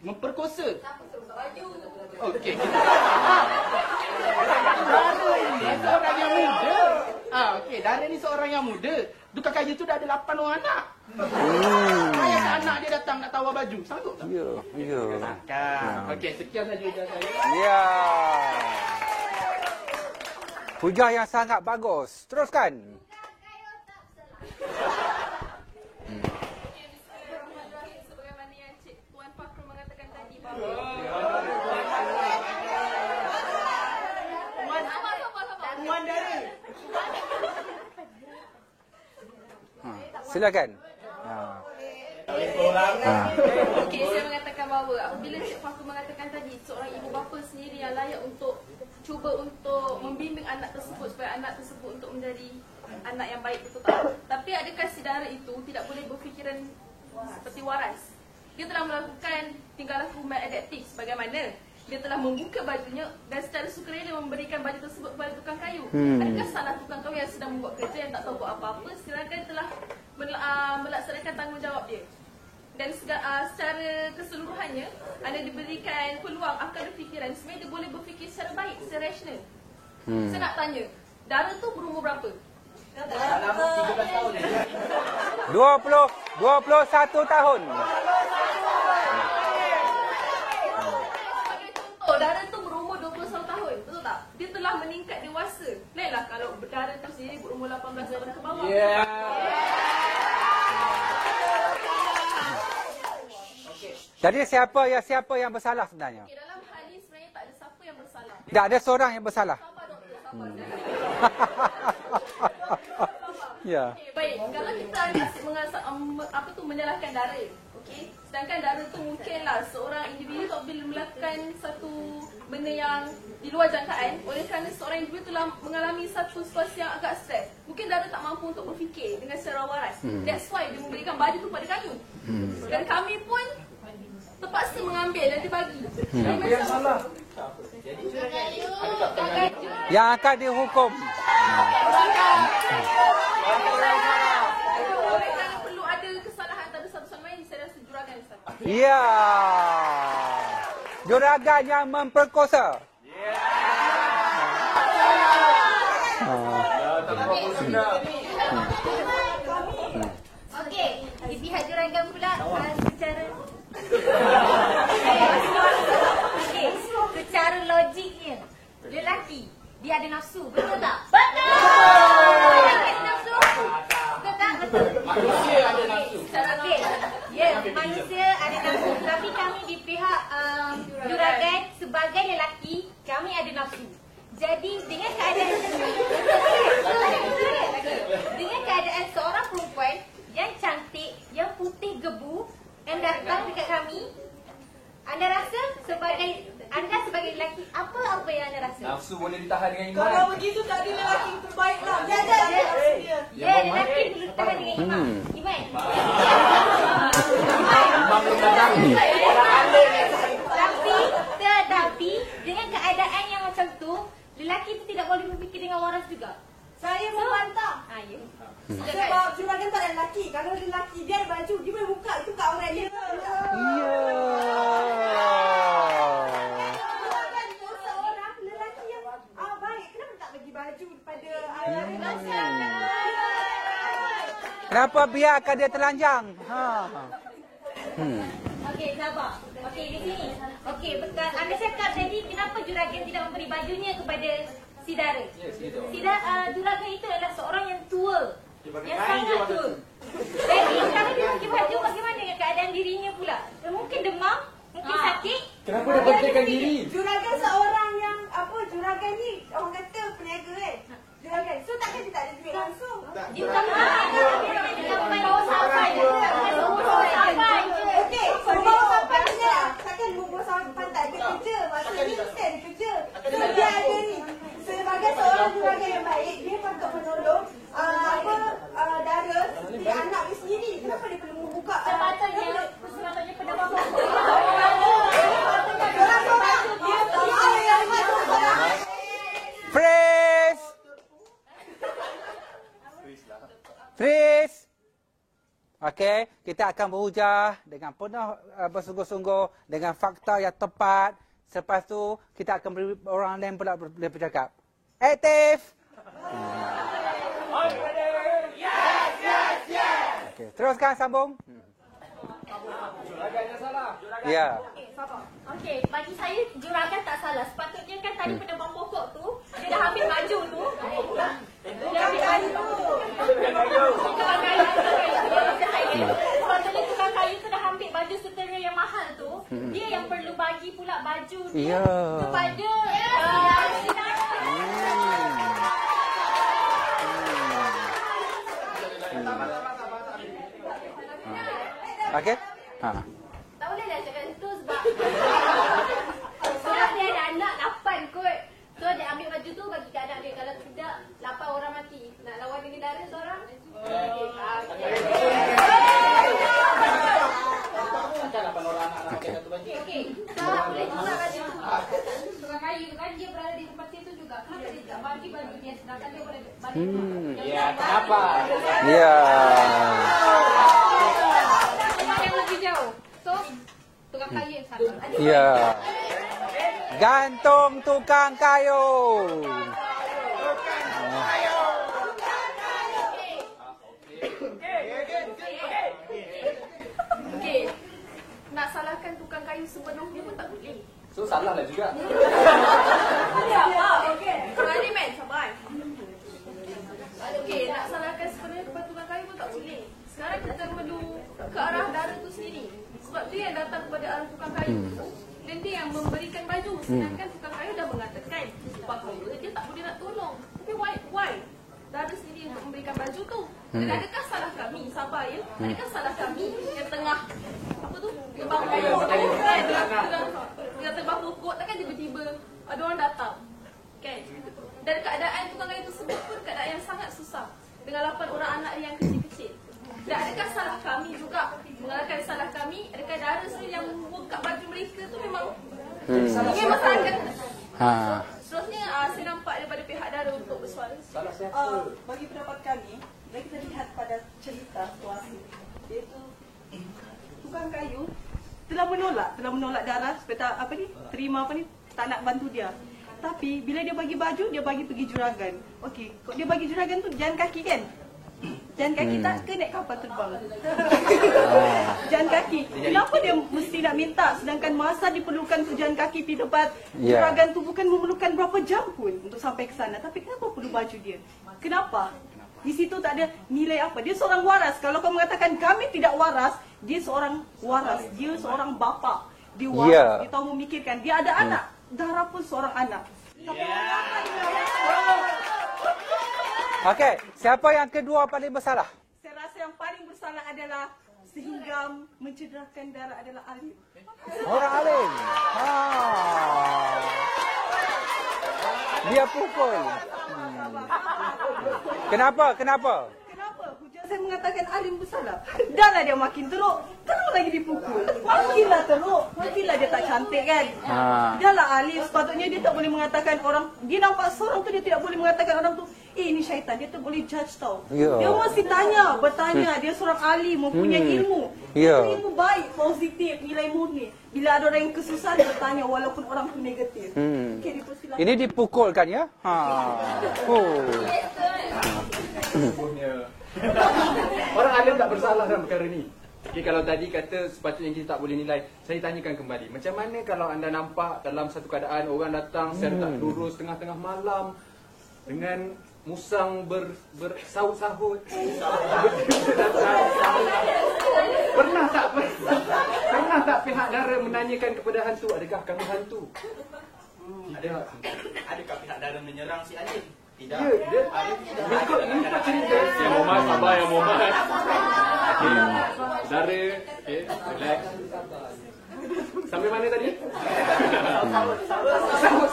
memperkosa. Okey. Okey, Dara ni seorang yang muda. Tukang kayu tu dah ada 8 orang anak. Ayah anak dia datang nak tawar baju. Sanggup tak? Ya. Kan. Okey, sekian saja ujian saya. Ya. Hujah yang sangat bagus. Teruskan. Sebagaimana yang Cik Tuan Fakhrul mengatakan tadi bahawa Puan Dara. Silakan. Okey, saya mengatakan bahawa apabila Cik Fakhrul mengatakan tadi seorang ibu bapa sendiri yang layak untuk cuba untuk membimbing anak tersebut supaya anak tersebut untuk menjadi anak yang baik, betul tak? Tapi adakah si Dara itu tidak boleh berfikiran seperti waras? Dia telah melakukan tingkah laku maladaptif sebagaimana dia telah membuka bajunya dan secara sukarela memberikan baju tersebut kepada tukang kayu. Adakah salah tukang kayu yang sedang membuat kerja yang tak tahu buat apa-apa sedangkan telah melaksanakan tanggungjawab dia? Dan secara keseluruhannya anda diberikan peluang akal dan fikiran sebenarnya dia boleh berfikir secara baik, secara rasional. Saya nak tanya, Dara tu berumur berapa? Dalam 13 tahun. 21 tahun. Sebagai contoh, Dara tu berumur 21 tahun, betul tak? Dia telah meningkat dewasa. Lainlah kalau Dara tu sendiri berumur 18 tahun ke bawah. Jadi siapa yang bersalah sebenarnya? Okay, dalam hal ini sebenarnya tak ada siapa yang bersalah. Tak ada seorang yang bersalah. Sabar doktor, sabar. Ya. Okay, baik. Kalau kita menyalahkan Dara, okey. Sedangkan Dara tu mungkinlah seorang individu apabila melakukan satu benda yang di luar jangkaan oleh kerana seorang individu telah mengalami satu situasi yang agak stres. Mungkin Dara tak mampu untuk berfikir dengan secara waras. That's why dia memberikan baju tu pada kayu. Dan kami pun terpaksa mengambil dan dibagi. Siapa yang salah? Yang akan dihukum. Oleh kerana perlu ada kesalahan antara satu sama lain, saya rasa juragan Ustaz. Ya. Juragan yang memperkosa. Okey, di pihak juragan pula secara secara logiknya lelaki dia ada nafsu, betul tak? Betul. Lelaki ada nafsu? Betul tak? Betul. Manusia ada nafsu. Okey. Ya, manusia ada nafsu. Tapi kami di pihak juragan sebagai lelaki kami ada nafsu. Jadi dengan keadaan seorang perempuan yang cantik, yang putih gebu yang datang dekat kami, anda rasa anda sebagai lelaki apa yang anda rasa? Nafsu boleh ditahan dengan iman. Kalau begitu tak ada lelaki terbaik lah. Dia. Ya, lelaki perlu tahan dengan iman. Iman. Tetapi dengan keadaan yang macam tu, lelaki tu tidak boleh berfikir dengan waras juga. Saya membantah. Ya. Sebab juragan tak ada lelaki. Kalau ada lelaki, dia ada baju, dia boleh buka. Itu kat orang dia. Ya. Juragan tu seorang lelaki yang baik. Kenapa tak bagi baju kepada Kenapa biarkan dia telanjang? Okey, sabar. Okey, di sini. Okey, anda cakap tadi kenapa juragan tidak memberi bajunya kepada si Dara? Juragan itu adalah seorang yang tua. Yang sangat tua. Jadi, kalau dia bagi baju, bagaimana dengan keadaan dirinya pula? Mungkin demam, mungkin sakit. Kenapa dia berhentikan diri? Juragan seorang yang juragan ni orang kata peniaga kan. Juragan. So takkan dia tak ada duit langsung. Dia bukan bawa sampai je. Bawa sampai je. Okey, bawa sampai je. Takkan bawa sampai tak ada kerja. Maksudnya mesti ada kerja. So dia ada ni. Sebagai seorang juragan yang baik, dia patut menolong Dara seperti anak dia sendiri. Kenapa dia perlu membuka? Sepatutnya pendapat Freeze! Freeze! Okey, kita akan berhujah dengan penuh bersungguh-sungguh dengan fakta yang tepat. Selepas tu kita akan beri orang lain pula boleh bercakap. Aktif. Are you ready? Okey, teruskan sambung. Juragannya salah. Ya. Okey, sabar. Okey, bagi saya juragan tak salah. Sepatutnya kan tadi penebang pokok tu, dia dah ambil baju tu. Dia ambil baju tu. Tukang kayu. Sepatutnya tukang kayu tu dah ambil baju sutera yang mahal tu. Dia yang perlu bagi pula baju dia Ya. kepada Okey. Ha. tak boleh dah cakap itu sebab sebab dia ada anak 8 kot. So dia ambil baju tu bagi ke anak dia. Kalau tidak 8 orang mati. Nak lawan dengan dara seorang? Okey. Tak boleh juga baju tu. Tukang kayu kan dia berada di tempat situ juga. Kenapa dia tak bagi baju dia sedangkan dia boleh bagi tu? Ya, kenapa? Ya. Yang lebih jauh. So tukang kayu yang salah. Ya. Gantung tukang kayu. Okey. Nak salahkan tukang kayu sepenuhnya pun tak boleh. So salah lah juga. Okey. Berani men, sabar. Okey, nak salahkan sepenuhnya kepada tukang kayu pun tak boleh. Sekarang kita perlu ke arah dara tu sendiri. Sebab dia yang datang kepada arah tukang kayu tu. Dan dia yang memberikan baju. Sedangkan tukang kayu dah mengatakan bahawa dia tak boleh nak tolong. Tapi why? Dara sendiri untuk memberikan baju tu. Dan adakah salah kami, sabar ya? Adakah salah kami yang tengah apa tu? Terbang pokok tu kan? Tengah terbang pokok takkan tiba-tiba ada orang datang. Kan? Dan keadaan tukang kayu tersebut pun keadaan yang sangat susah. Dengan 8 orang anak yang kecil-kecil. Dan adakah salah kami juga? Mengalahkan salah kami, adakah dara sendiri yang buka baju mereka tu memang mungkin masyarakat. Ha. Seterusnya saya nampak daripada pihak dara untuk bersuara. Bagi pendapat kami, bila kita lihat pada cerita situasi, iaitu tukang kayu telah menolak darah supaya terima tak nak bantu dia. Tapi bila dia bagi baju, dia bagi pergi juragan. Okey, kok dia bagi juragan tu jalan kaki kan? Jalan kaki tak ke naik kapal terbang? Jalan kaki. Kenapa dia mesti nak minta sedangkan masa diperlukan untuk jalan kaki pergi tempat juragan tu bukan memerlukan berapa jam pun untuk sampai ke sana. Tapi kenapa perlu baju dia? Kenapa? Di situ tak ada nilai apa. Dia seorang waras. Kalau kau mengatakan kami tidak waras, dia seorang waras. Dia seorang bapa. Dia waras. Dia tahu memikirkan. Dia ada anak. Dara pun seorang anak. Okey, siapa yang kedua paling bersalah? Saya rasa yang paling bersalah adalah sehingga mencederakan Dara adalah Alif. Orang alim. Ha. Dia pukul. Kenapa? Kenapa? Hujah saya mengatakan Alim bersalah. Dah lah dia makin teruk. Teruk lagi dipukul. Makinlah teruk. Makinlah dia tak cantik kan. Dah lah Alim. Sepatutnya dia tak boleh mengatakan orang. Dia nampak seorang tu dia tidak boleh mengatakan orang tu. Ini syaitan. Dia tak boleh judge tau. Dia mesti bertanya. Dia seorang alim. Mempunyai ilmu. Ilmu baik. Positif. Nilai murni. Bila ada orang yang kesusahan bertanya walaupun orang tu negatif. Okay, dipersilakan. Ini dipukulkan ya? Ha. Orang alim tak bersalah dalam perkara ni. Okay, kalau tadi kata sepatutnya kita tak boleh nilai, saya tanyakan kembali. Macam mana kalau anda nampak dalam satu keadaan orang datang secara tak lurus tengah-tengah malam dengan musang bersahut-sahut. Pernah tak pihak dara menanyakan kepada hantu, adakah kamu hantu? Adakah pihak dara menyerang si Alif? Tidak. Ya, dia ikut cerita. Yang Muhammad, sabar yang Muhammad. Okay. Dara, okay, relax. Sampai mana tadi?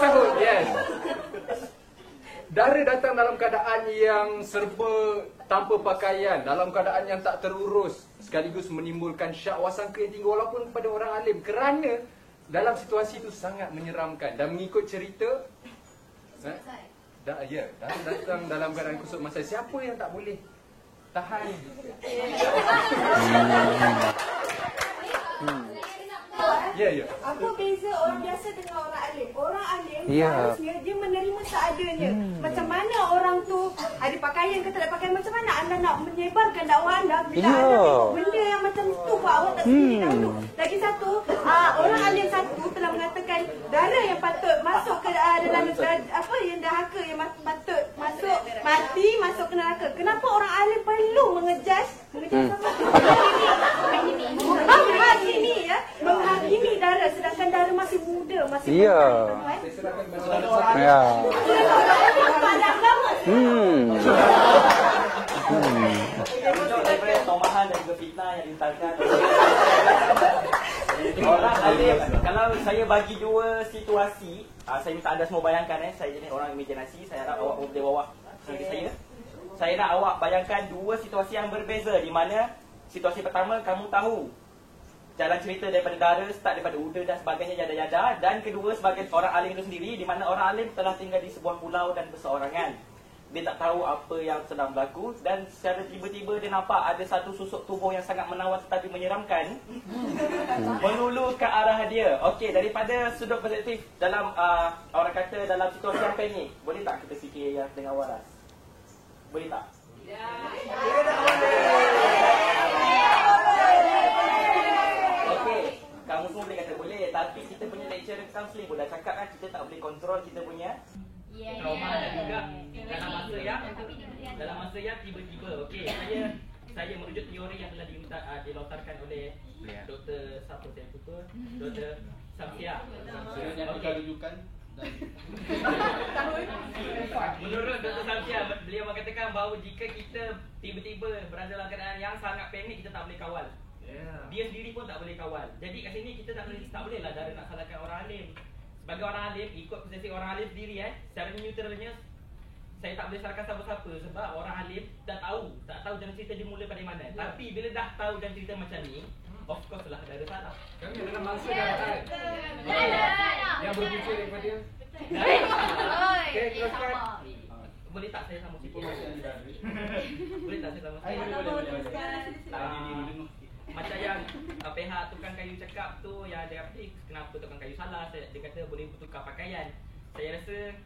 Sahut, yes. Dara datang dalam keadaan yang serba tanpa pakaian, dalam keadaan yang tak terurus, sekaligus menimbulkan syak wasangka yang tinggi walaupun pada orang alim, kerana dalam situasi itu sangat menyeramkan. Dan mengikut cerita, Dara datang dalam keadaan kusut masa. Siapa yang tak boleh tahan? Apa beza orang biasa dengan orang alim? Orang alim harusnya dia menerima seadanya. Macam mana orang tu ada pakaian ke tak ada pakaian, macam mana anda nak menyebarkan dakwah anda bila anda tengok benda yang macam tu Pak, awak tak sendiri tahu. Lagi satu, orang alim satu telah mengatakan darah yang patut masuk ke dalam apa yang dahaka yang patut masuk mati masuk ke neraka. Kenapa orang alim perlu mengejas apa? Menghakimi ya, menghakimi darah sedangkan darah masih muda, masih Ya. Ya. Daripada tomahan dan juga fitnah yang dihantarkan orang alim. Kalau saya bagi dua situasi, saya minta anda semua bayangkan, saya jenis orang imajinasi. Saya harap awak boleh bawa saya. Saya nak awak bayangkan dua situasi yang berbeza, di mana situasi pertama kamu tahu jalan cerita daripada dara, start daripada uda dan sebagainya, yada-yada. Dan kedua, sebagai orang alim itu sendiri, di mana orang alim telah tinggal di sebuah pulau dan berseorangan. Dia tak tahu apa yang sedang berlaku, dan secara tiba-tiba dia nampak ada satu susuk tubuh yang sangat menawan tetapi menyeramkan melulu ke arah dia. Okey, daripada sudut perspektif dalam orang kata dalam situasi yang panik, boleh tak kita fikir yang dengan waras? Boleh tak? Okey, kamu semua boleh kata boleh, tapi kita punya lecturer counselling pun dah cakap kan, kita tak boleh kontrol kita punya trauma dan juga dalam masa yang tiba-tiba. Okey, saya merujuk teori yang telah dilontarkan oleh Dr. siapa saya lupa, Dr. Samsia. Okey. Menurut Dr. Samsia, beliau mengatakan bahawa jika kita tiba-tiba berada dalam keadaan yang sangat panik, kita tak boleh kawal. Dia sendiri pun tak boleh kawal. Jadi kat sini kita tak boleh lah Dara nak salahkan orang alim. Sebagai orang alim, ikut persepsi orang alim sendiri secara neutralnya, saya tak boleh salahkan siapa-siapa sebab orang alim tak tahu jalan cerita dia mula pada mana. Tapi bila dah tahu jalan cerita macam ni, of course lah Dara salah. Kami adalah mangsa darat yang berpunca daripada Sama. boleh tak saya sama sikit? Boleh tak saya sama sikit? Macam yang pihak tukang kayu cakap tu, yang dia kata kenapa tukang kayu salah, dia kata boleh bertukar pakaian. Saya rasa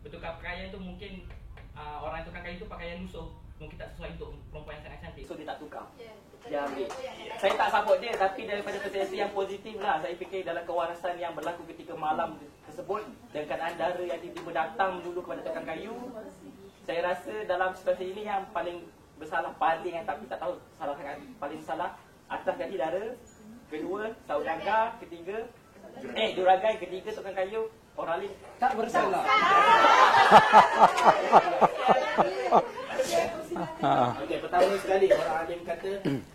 bertukar pakaian tu mungkin orang tukang kayu tu pakaian musuh, mungkin tak sesuai untuk perempuan yang sangat cantik, so dia tak tukar, dia ambil. Saya tak support dia, tapi daripada persepsi yang positif lah, saya fikir dalam kewarasan yang berlaku ketika malam tersebut dan keadaan dara yang tiba-tiba datang dulu kepada tukang kayu, saya rasa dalam situasi ini yang paling bersalah, tapi tak tahu salah sangat paling salah atas kaki dara, kedua saudagar, ketiga juragai, ketiga tukang kayu, orang alim tak bersalah. Okey, pertama sekali orang alim kata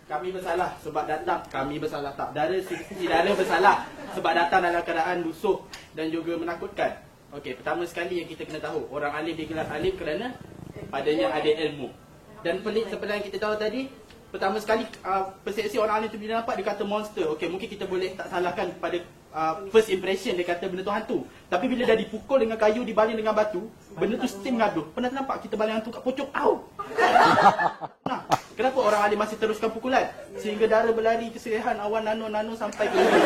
kami bersalah sebab datang, kami bersalah tak. Si dara bersalah sebab datang dalam keadaan lusuh dan juga menakutkan. Okey, pertama sekali yang kita kena tahu, orang alim digelar alim kerana padanya ada ilmu. Dan pelik seperti yang kita tahu tadi, pertama sekali persepsi orang alim tu bila nampak dia kata monster. Okey, mungkin kita boleh tak salahkan pada first impression dia kata benda tu hantu. Tapi bila dah dipukul dengan kayu, dibaling dengan batu, benda tu still mengaduh. Pernah nampak kita baling hantu kat pocong? Au! Nah, kenapa orang alim masih teruskan pukulan? Sehingga dara berlari keserihan awan nano sampai ke hulu.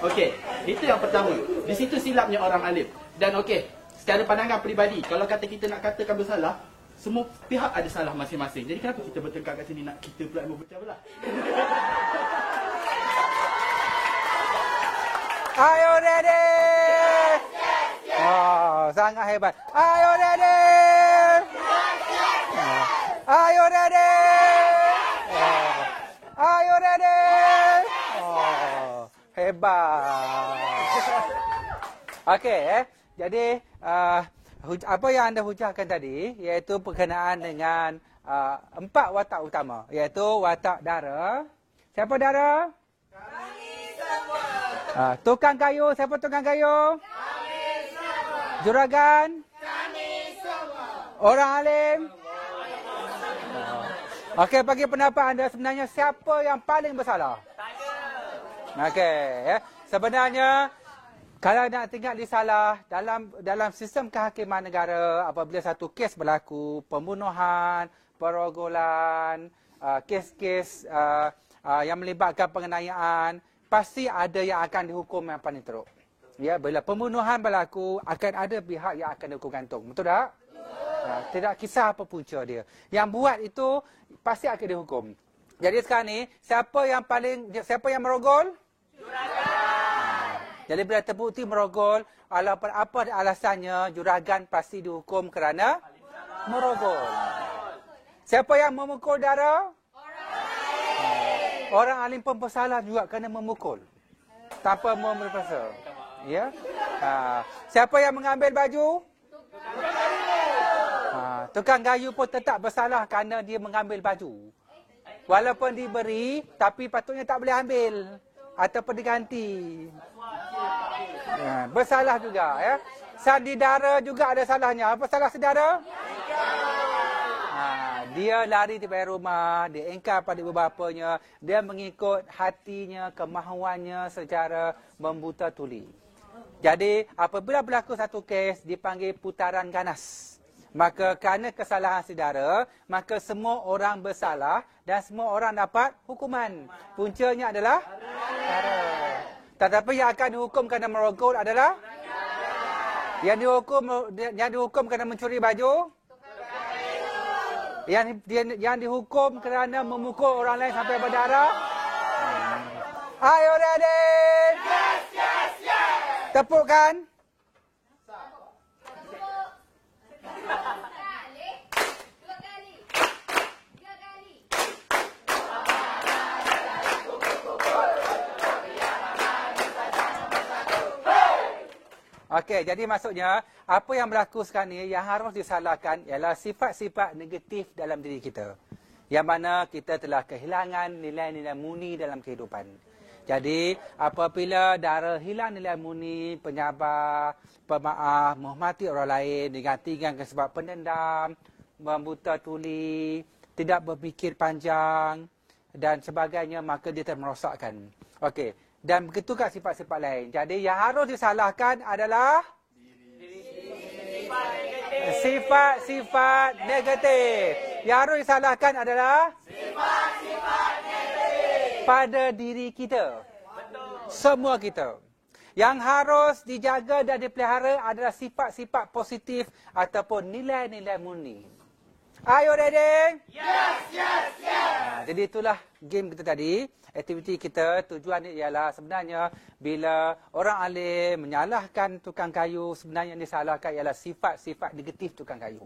Okey, itu yang pertama. Di situ silapnya orang alim. Dan okey, secara pandangan peribadi, kalau kata kita nak katakan bersalah, semua pihak ada salah masing-masing. Jadi kenapa kita bertengkar kat sini nak kita pula yang berpecah belah? Ayo ready? Oh, sangat hebat. Ayo ready? Ayo ready? Ayo ready? Oh, hebat. Okey, jadi apa yang anda hujahkan tadi iaitu berkenaan dengan 4 watak utama, iaitu watak dara. Siapa dara? Kami semua. Tukang kayu, siapa tukang kayu? Kami semua. Juragan? Kami semua. Orang alim? Okey, bagi pendapat anda sebenarnya siapa yang paling bersalah? Okey, sebenarnya kalau nak tinggal disalah dalam sistem kehakiman negara, apabila satu kes berlaku, pembunuhan, perogolan, kes-kes yang melibatkan penganiayaan, pasti ada yang akan dihukum yang paling teruk. Ya, bila pembunuhan berlaku, akan ada pihak yang akan dihukum gantung. Betul tak? Tidak kisah apa punca dia. Yang buat itu pasti akan dihukum. Jadi sekarang ni, siapa yang merogol? Juragan. Jadi bila terbukti merogol, walaupun apa alasannya, juragan pasti dihukum kerana merogol. Siapa yang memukul darah? Orang alim pun bersalah juga kerana memukul tanpa memerkosa. Ya. Siapa yang mengambil baju? Tukang kayu pun tetap bersalah kerana dia mengambil baju. Walaupun diberi, tapi patutnya tak boleh ambil ataupun diganti. Bersalah juga. Ya. Sandidara juga ada salahnya. Apa salah saudara? Dia lari daripada rumah, dia engkar pada ibu bapanya, dia mengikut hatinya, kemahuannya secara membuta tuli. Jadi, apabila berlaku satu kes, dipanggil putaran ganas. Maka kerana kesalahan saudara, maka semua orang bersalah dan semua orang dapat hukuman. Puncanya adalah dara. Tetapi yang akan dihukum kerana merogol adalah yang dihukum kerana mencuri baju, yang dihukum kerana memukul orang lain sampai berdarah. Are you ready? Yes, yes, yes. Tepukkan. Okey, jadi maksudnya apa yang berlaku sekarang ni yang harus disalahkan ialah sifat-sifat negatif dalam diri kita. Yang mana kita telah kehilangan nilai-nilai murni dalam kehidupan. Jadi, apabila dara hilang nilai murni, penyabar, pemaaf, menghormati orang lain, digantikan sebab pendendam, membuta tuli, tidak berfikir panjang dan sebagainya, maka dia termerosakkan. Okey. Dan begitu kat sifat-sifat lain. Jadi yang harus disalahkan adalah sifat-sifat negatif. Yang harus disalahkan adalah sifat-sifat negatif pada diri kita. Semua kita. Yang harus dijaga dan dipelihara adalah sifat-sifat positif ataupun nilai-nilai murni. Are you ready? Yes, yes, yes. Jadi itulah game kita tadi. Aktiviti kita, tujuan ini ialah sebenarnya bila orang alim menyalahkan tukang kayu, sebenarnya yang disalahkan ialah sifat-sifat negatif tukang kayu.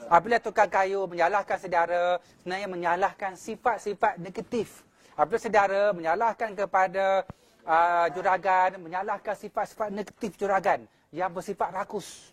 Apabila tukang kayu menyalahkan saudara, sebenarnya menyalahkan sifat-sifat negatif. Apabila saudara menyalahkan kepada juragan, menyalahkan sifat-sifat negatif juragan yang bersifat rakus.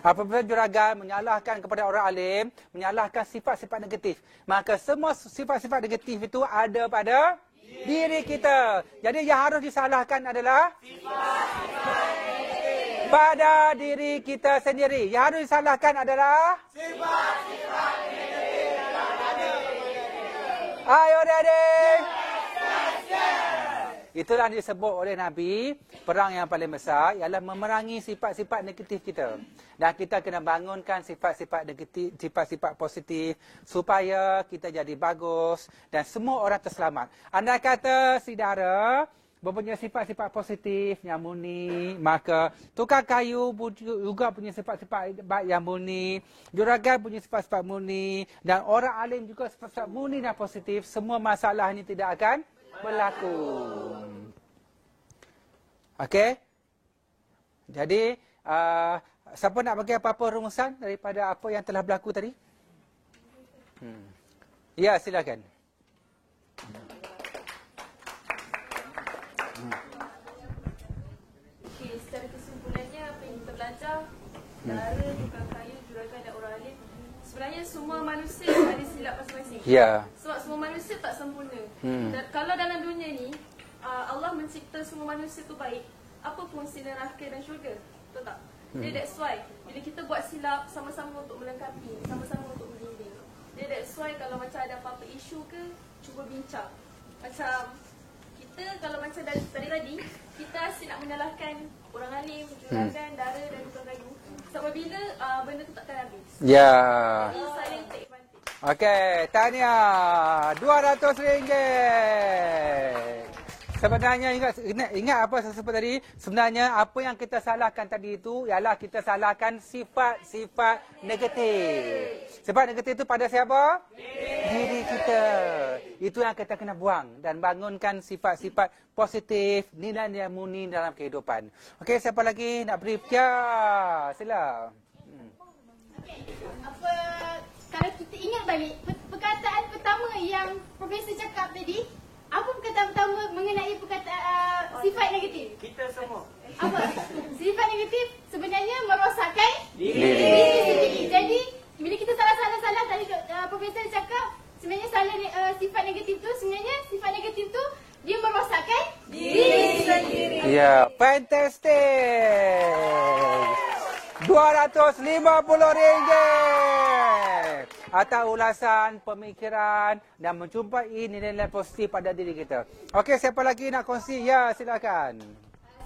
Apabila juragan menyalahkan kepada orang alim, menyalahkan sifat-sifat negatif, maka semua sifat-sifat negatif itu ada pada diri kita. Jadi yang harus disalahkan adalah sifat-sifat negatif pada diri kita sendiri. Yang harus disalahkan adalah sifat-sifat negatif pada diri kita. Are you ready? Itulah disebut oleh Nabi, perang yang paling besar ialah memerangi sifat-sifat negatif kita. Dan kita kena bangunkan sifat-sifat negatif, sifat-sifat positif supaya kita jadi bagus dan semua orang terselamat. Andai kata saudara mempunyai sifat-sifat positif yang murni, maka tukang kayu juga punya sifat-sifat yang murni, juragan punya sifat-sifat murni, dan orang alim juga sifat-sifat murni dan positif, semua masalah ini tidak akan berlaku. Okey. Jadi, siapa nak bagi apa-apa rumusan daripada apa yang telah berlaku tadi? Ya, silakan. Okey, secara kesimpulannya apa yang kita belajar, dara, tukang kayu, juragan dan orang alim, sebenarnya semua manusia ada silap masing-masing. Ya. Sebab semua manusia tak sempurna. Dan kalau dalam dunia ni Allah mencipta semua manusia tu baik, apa fungsi neraka dan syurga? Betul tak? Jadi that's why bila kita buat silap, sama-sama untuk melengkapi, sama-sama untuk membimbing. Jadi that's why kalau macam ada apa-apa isu ke, cuba bincang. Macam kita kalau macam dari tadi kita asyik nak menyalahkan orang alim, juragan, dara dan tukang kayu. Sampai bila benda tu takkan habis. Ya. Jadi saling take advantage. Okey, tahniah. RM200. Sebenarnya ingat apa saya sebut tadi? Sebenarnya apa yang kita salahkan tadi itu ialah kita salahkan sifat-sifat negatif. Sifat negatif itu pada siapa? Diri kita. Itu yang kita kena buang dan bangunkan sifat-sifat positif, nilai-nilai murni dalam kehidupan. Okey, siapa lagi nak brief? Ya, sila. Apa kalau kita ingat balik perkataan pertama yang Profesor cakap tadi, apa perkataan pertama mengenai perkataan sifat negatif? Kita semua. Apa? Sifat negatif sebenarnya merosakkan Diri sendiri. Jadi bila kita salah tadi Profesor cakap sebenarnya sifat negatif tu sebenarnya sifat negatif tu dia merosakkan diri sendiri. Ya, fantastic. RM250 atas ulasan, pemikiran dan menjumpai nilai-nilai positif pada diri kita. Okey, siapa lagi nak kongsi? Ya, silakan.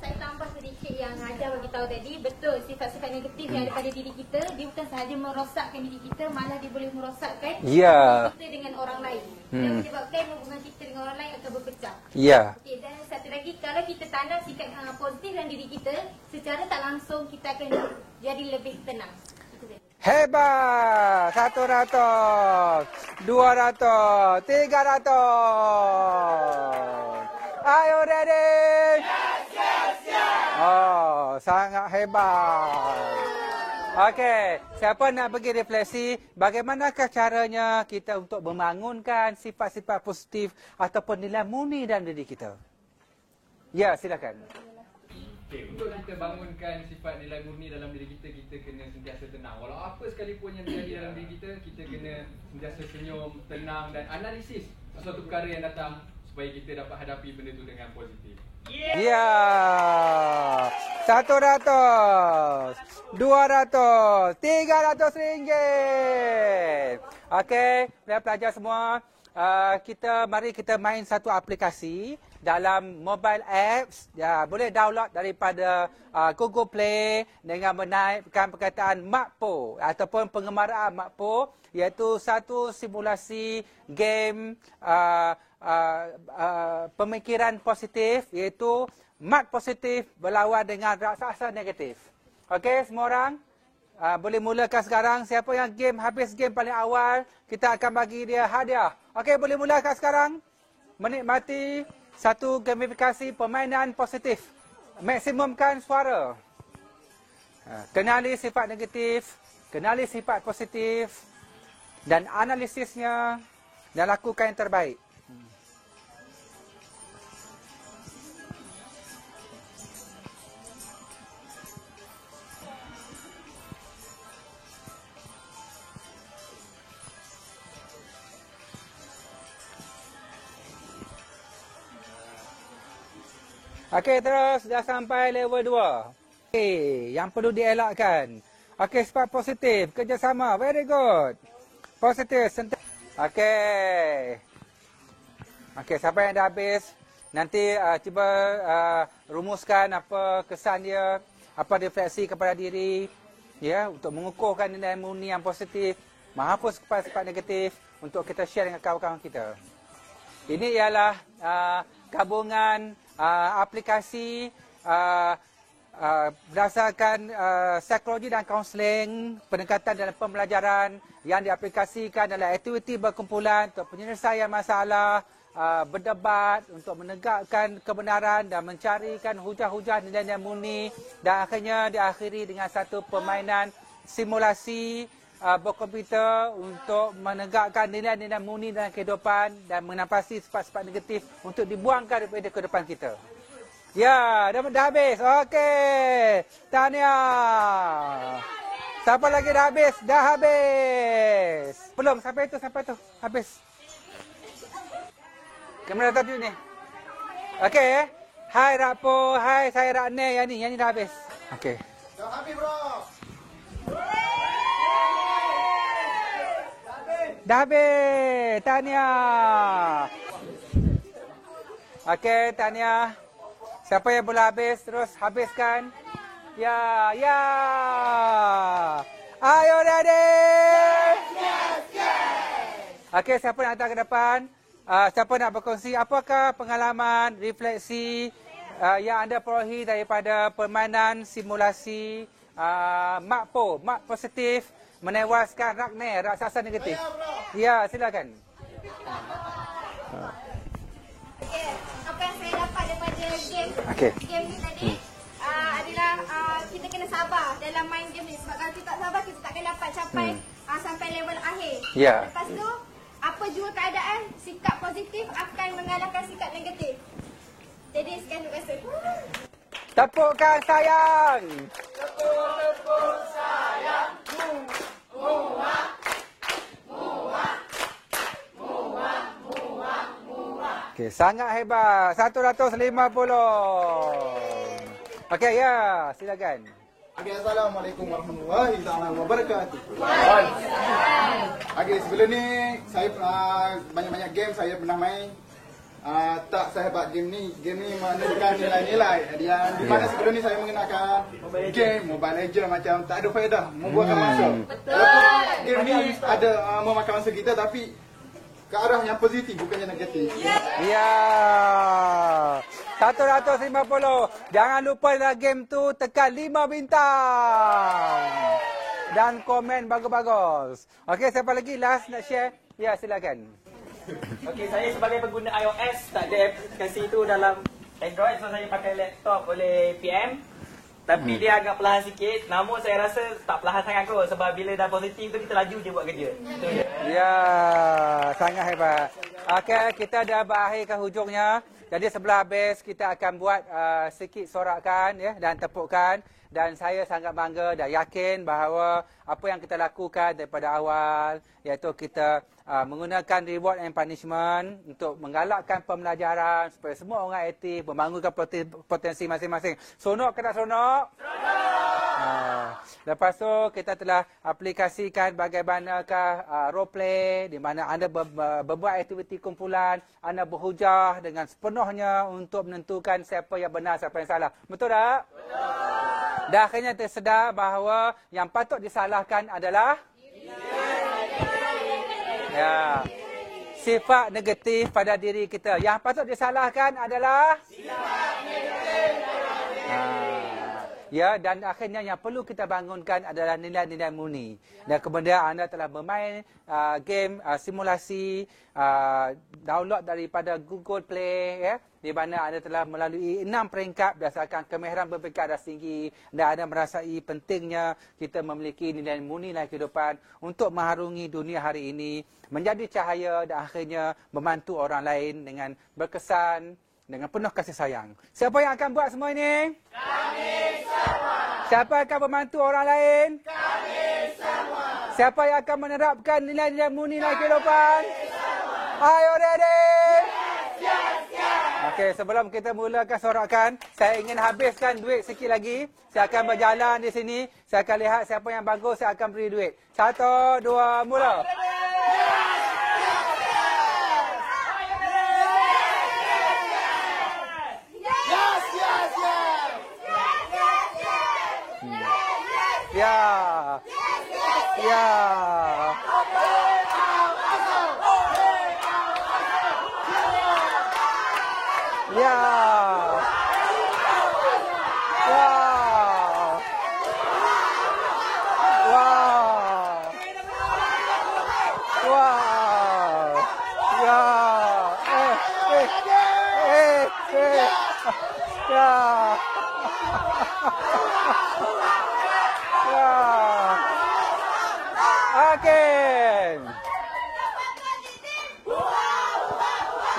Saya tambah sedikit yang Hajar bagi tahu tadi. Betul, sifat-sifat negatif yang ada pada diri kita, dia bukan sahaja merosakkan diri kita, malah dia boleh merosakkan kita dengan orang lain. Dan menyebabkan hubungan kita dengan orang lain akan berpecah. Ya. Okey, dan satu lagi, kalau kita tanam sikap positif dalam diri kita, secara tak langsung kita akan jadi lebih tenang. Hebat. 100, 200, 300. Are you ready? Oh, sangat hebat. Okey, siapa nak pergi refleksi, bagaimanakah caranya kita untuk membangunkan sifat-sifat positif ataupun nilai murni dalam diri kita? Ya, silakan. Okay, untuk kita bangunkan sifat nilai murni dalam diri kita, kita kena sentiasa tenang. Walau apa sekalipun yang terjadi dalam diri kita, kita kena sentiasa senyum, tenang dan analisis sesuatu perkara yang datang supaya kita dapat hadapi benda tu dengan positif. Ya. 100, 200, 300 ringgit. Okey, pelajar semua, mari kita main satu aplikasi dalam mobile apps. Ya, boleh download daripada Google Play dengan menaikkan perkataan Makpo ataupun pengemaraan Makpo, iaitu satu simulasi game pemikiran positif, iaitu mat positif berlawan dengan raksasa negatif. Okey, semua orang boleh mulakan sekarang. Siapa yang habis game paling awal, kita akan bagi dia hadiah. Okey, boleh mulakan sekarang. Menikmati satu gamifikasi permainan positif. Maksimumkan suara. Kenali sifat negatif, kenali sifat positif dan analisisnya dan lakukan yang terbaik. Okey, terus dah sampai level 2. Okey, yang perlu dielakkan. Okey, sifat positif, kerjasama. Very good. Positif. Okey. Okey, siapa yang dah habis, nanti cuba rumuskan apa kesan dia, apa refleksi kepada diri, ya, untuk mengukuhkan nilai murni yang positif, menghapus sifat negatif untuk kita share dengan kawan-kawan kita. Ini ialah gabungan aplikasi berdasarkan psikologi dan kaunseling, pendekatan dalam pembelajaran yang diaplikasikan dalam aktiviti berkumpulan untuk penyelesaian masalah, berdebat untuk menegakkan kebenaran dan mencarikan hujah-hujah nilai-nilai murni, dan akhirnya diakhiri dengan satu permainan simulasi berkomputer untuk menegakkan nilai-nilai murni dalam kehidupan dan menapasi sifat-sifat negatif untuk dibuangkan daripada kehidupan kita. Ya, dah habis. Okey. Tahniah. Siapa lagi dah habis? Dah habis. Belum, sampai tu. Habis. Kamera tadi ni. Okey. Hai Rakpo, hai saya Rakne, yang ni dah habis. Okey. Dah habis, bro. Dah habis. Tahniah. Okey, tahniah. Siapa yang boleh habis, terus habiskan. Ya. Are you ready? Yes. Okey, siapa nak datang ke depan? siapa nak berkongsi apakah pengalaman, refleksi yang anda perolehi daripada permainan simulasi mak positif menewaskan raksasa negatif? Ya, silakan. Okay, apa yang saya dapat daripada game ni tadi adalah kita kena sabar dalam main game ni. Sebab kalau kita tak sabar, kita takkan dapat capai sampai level akhir. Lepas tu, apa jua keadaan, sikap positif akan mengalahkan sikap negatif. Jadi sekian, terima kasih. Tepukkan sayang. Tepuk sayang. Muah. Okey, sangat hebat. 150. Okey, ya, silakan. Okay, Assalamualaikum warahmatullahi wabarakatuh. Okay, sebelum ni saya banyak-banyak game saya pernah main. Tak sehebat game ni. Game ni menunjukkan nilai-nilai yang di mana sebelum ni saya mengenakan game Mobile Legends macam tak ada faedah, membuangkan masa. Game ni ada memakan masa kita tapi ke arah yang positif bukannya negatif. Ya. 150. Jangan lupa dalam game tu tekan 5 bintang. Dan komen bagus-bagus. Okey, siapa lagi last nak share? Ya, silakan. Okey, saya sebagai pengguna iOS tak ada aplikasi tu dalam Android, so saya pakai laptop oleh PM. Tapi dia agak perlahan sikit. Namun saya rasa tak perlahan sangat kot. Sebab bila dah positif tu kita laju je buat kerja. Itu je. Ya, sangat hebat. Okey, kita dah berakhir ke hujungnya. Jadi sebelah habis kita akan buat sikit sorakan ya dan tepukan. Dan saya sangat bangga dan yakin bahawa apa yang kita lakukan daripada awal, iaitu kita menggunakan reward and punishment untuk menggalakkan pembelajaran supaya semua orang aktif, membangunkan potensi masing-masing. Seronok ke tak seronok? Lepas tu kita telah aplikasikan bagaimanakah role play di mana anda berbuat aktiviti kumpulan, anda berhujah dengan sepenuhnya untuk menentukan siapa yang benar, siapa yang salah. Betul tak? Betul. Dan akhirnya tersedar bahawa yang patut disalahkan adalah sifat negatif pada diri kita. Yang patut disalahkan adalah sifat negatif pada diri kita. Ya, dan akhirnya yang perlu kita bangunkan adalah nilai-nilai murni. Dan kemudian anda telah bermain game simulasi download daripada Google Play ya, di mana anda telah melalui 6 peringkat berdasarkan kemahiran berperingkat dah tinggi dan anda merasai pentingnya kita memiliki nilai murni dalam kehidupan untuk mengharungi dunia hari ini, menjadi cahaya dan akhirnya membantu orang lain dengan berkesan dengan penuh kasih sayang. Siapa yang akan buat semua ini? Kami semua. Siapa akan membantu orang lain? Kami semua. Siapa yang akan menerapkan nilai-nilai murni dalam kehidupan? Kami semua. Are you ready? Yes. Okey, sebelum kita mulakan sorakan, saya ingin habiskan duit sikit lagi. Saya akan berjalan di sini. Saya akan lihat siapa yang bagus, saya akan beri duit. 1, 2, mula. Ya. Ya. Ya. Wow. Wow. Wow. Ya. Ya. Okey.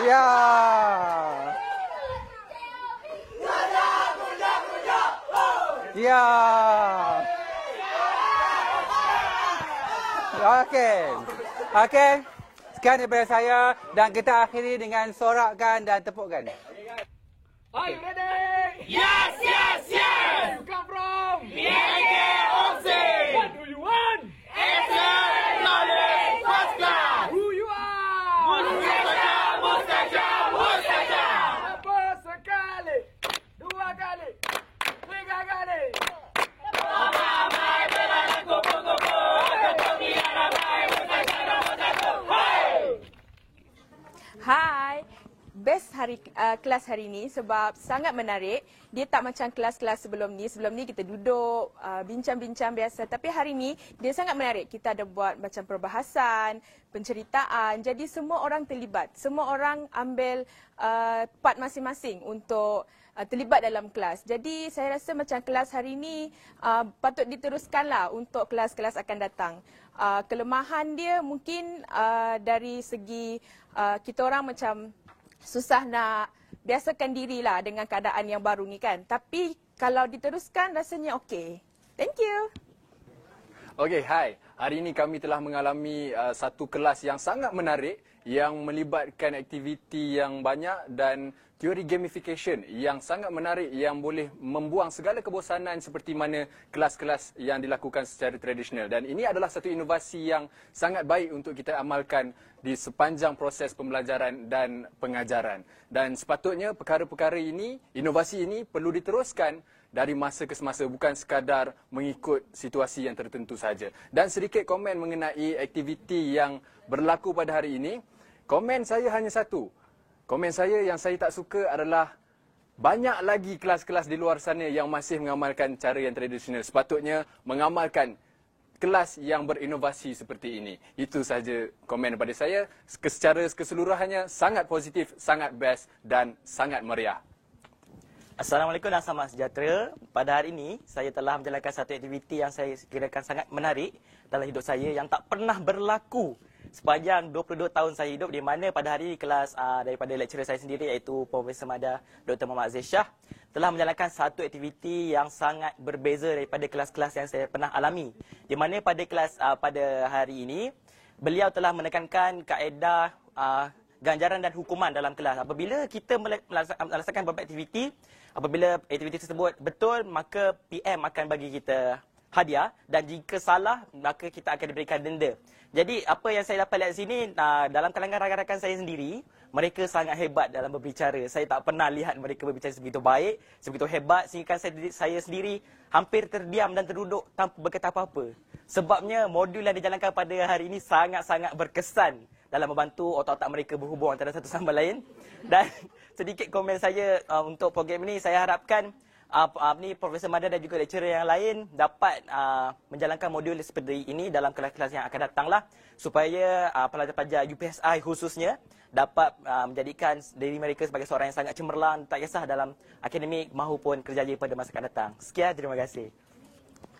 Ya. Ya. Okey. Okey. Sekian daripada saya dan kita akhiri dengan sorakan dan tepukan. Are you ready? Yes, yes, yes! Where you come from? BNK OMSI! What do you want? Excellent knowledge first class! Who you are? Mustaja, Mustaja, Mustaja! Apa sekali? 2 kali? 3 kali? Ramai berada kupu-kupu, kupu-kupu ramai, Mustaja, Mustaja, hai! kelas hari ini sebab sangat menarik. Dia tak macam kelas-kelas sebelum ni. Sebelum ni kita duduk, bincang-bincang biasa. Tapi hari ni dia sangat menarik. Kita ada buat macam perbahasan, penceritaan. Jadi semua orang terlibat. Semua orang ambil part masing-masing untuk terlibat dalam kelas. Jadi saya rasa macam kelas hari ini patut diteruskanlah untuk kelas-kelas akan datang. Kelemahan dia mungkin dari segi kita orang macam susah nak biasakan dirilah dengan keadaan yang baru ni kan. Tapi kalau diteruskan rasanya okey. Thank you. Okey, hai. Hari ini kami telah mengalami satu kelas yang sangat menarik yang melibatkan aktiviti yang banyak dan teori gamification yang sangat menarik yang boleh membuang segala kebosanan seperti mana kelas-kelas yang dilakukan secara tradisional. Dan ini adalah satu inovasi yang sangat baik untuk kita amalkan di sepanjang proses pembelajaran dan pengajaran. Dan sepatutnya perkara-perkara ini, inovasi ini perlu diteruskan dari masa ke semasa, bukan sekadar mengikut situasi yang tertentu saja. Dan sedikit komen mengenai aktiviti yang berlaku pada hari ini. Komen saya hanya satu. Komen saya yang saya tak suka adalah banyak lagi kelas-kelas di luar sana yang masih mengamalkan cara yang tradisional. Sepatutnya mengamalkan kelas yang berinovasi seperti ini. Itu saja komen daripada saya. Secara keseluruhannya sangat positif, sangat best dan sangat meriah. Assalamualaikum dan selamat sejahtera. Pada hari ini, saya telah menjalankan satu aktiviti yang saya kirakan sangat menarik dalam hidup saya yang tak pernah berlaku sepanjang 22 tahun saya hidup, di mana pada hari ini kelas daripada lecturer saya sendiri iaitu Profesor Mada Dr. Muhammad Aziz Shah telah menjalankan satu aktiviti yang sangat berbeza daripada kelas-kelas yang saya pernah alami. Di mana pada kelas pada hari ini, beliau telah menekankan kaedah ganjaran dan hukuman dalam kelas. Apabila kita melaksanakan beberapa aktiviti, apabila aktiviti tersebut betul, maka PM akan bagi kita hadiah dan jika salah, maka kita akan diberikan denda. Jadi apa yang saya dapat lihat di sini, dalam kalangan rakan-rakan saya sendiri, mereka sangat hebat dalam berbicara. Saya tak pernah lihat mereka berbicara sebegitu baik, sebegitu hebat, sehingga saya sendiri hampir terdiam dan terduduk tanpa berkata apa-apa. Sebabnya modul yang dijalankan pada hari ini sangat-sangat berkesan dalam membantu otak-otak mereka berhubung antara satu sama lain. Dan sedikit komen saya untuk program ini, saya harapkan Profesor Mada dan juga lecturer yang lain dapat menjalankan modul seperti ini dalam kelas-kelas yang akan datanglah, supaya pelajar-pelajar UPSI khususnya dapat menjadikan diri mereka sebagai seorang yang sangat cemerlang, tak kisah dalam akademik maupun kerjaya pada masa akan datang. Sekian, terima kasih.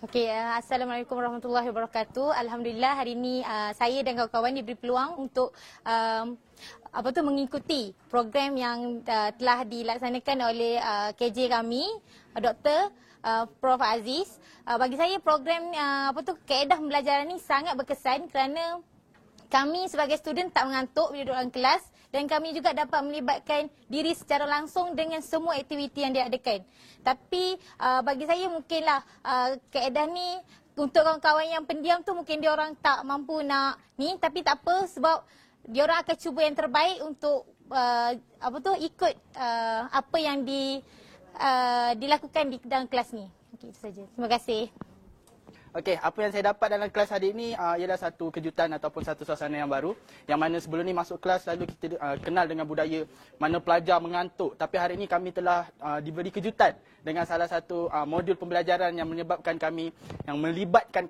Okey, Assalamualaikum warahmatullahi wabarakatuh. Alhamdulillah hari ini saya dan kawan-kawan diberi peluang untuk mengikuti program yang telah dilaksanakan oleh KJ kami, Dr. Prof Aziz. Bagi saya program kaedah pembelajaran ini sangat berkesan kerana kami sebagai student tak mengantuk bila duduk dalam kelas dan kami juga dapat melibatkan diri secara langsung dengan semua aktiviti yang diadakan. Tapi bagi saya mungkinlah kaedah ni untuk kawan-kawan yang pendiam tu mungkin dia orang tak mampu nak ni, tapi tak apa sebab dia orang akan cuba yang terbaik untuk ikut apa yang dilakukan di dalam kelas ni. Okey, itu saja. Terima kasih. Okey, apa yang saya dapat dalam kelas hari ini ialah satu kejutan ataupun satu suasana yang baru. Yang mana sebelum ni masuk kelas selalu kita kenal dengan budaya mana pelajar mengantuk. Tapi hari ini kami telah diberi kejutan dengan salah satu modul pembelajaran yang melibatkan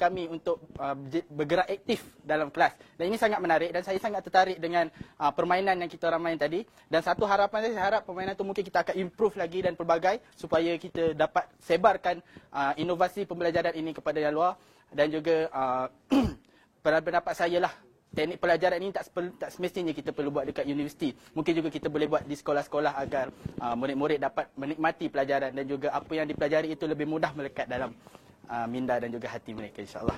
kami untuk bergerak aktif dalam kelas. Dan ini sangat menarik dan saya sangat tertarik dengan permainan yang kita orang main tadi. Dan satu harapan saya harap permainan itu mungkin kita akan improve lagi dan pelbagai supaya kita dapat sebarkan inovasi pembelajaran ini kepada yang luar. Dan juga pendapat saya lah, teknik pelajaran ini tak semestinya kita perlu buat dekat universiti. Mungkin juga kita boleh buat di sekolah-sekolah agar murid-murid dapat menikmati pelajaran dan juga apa yang dipelajari itu lebih mudah melekat dalam minda dan juga hati mereka, insya-Allah.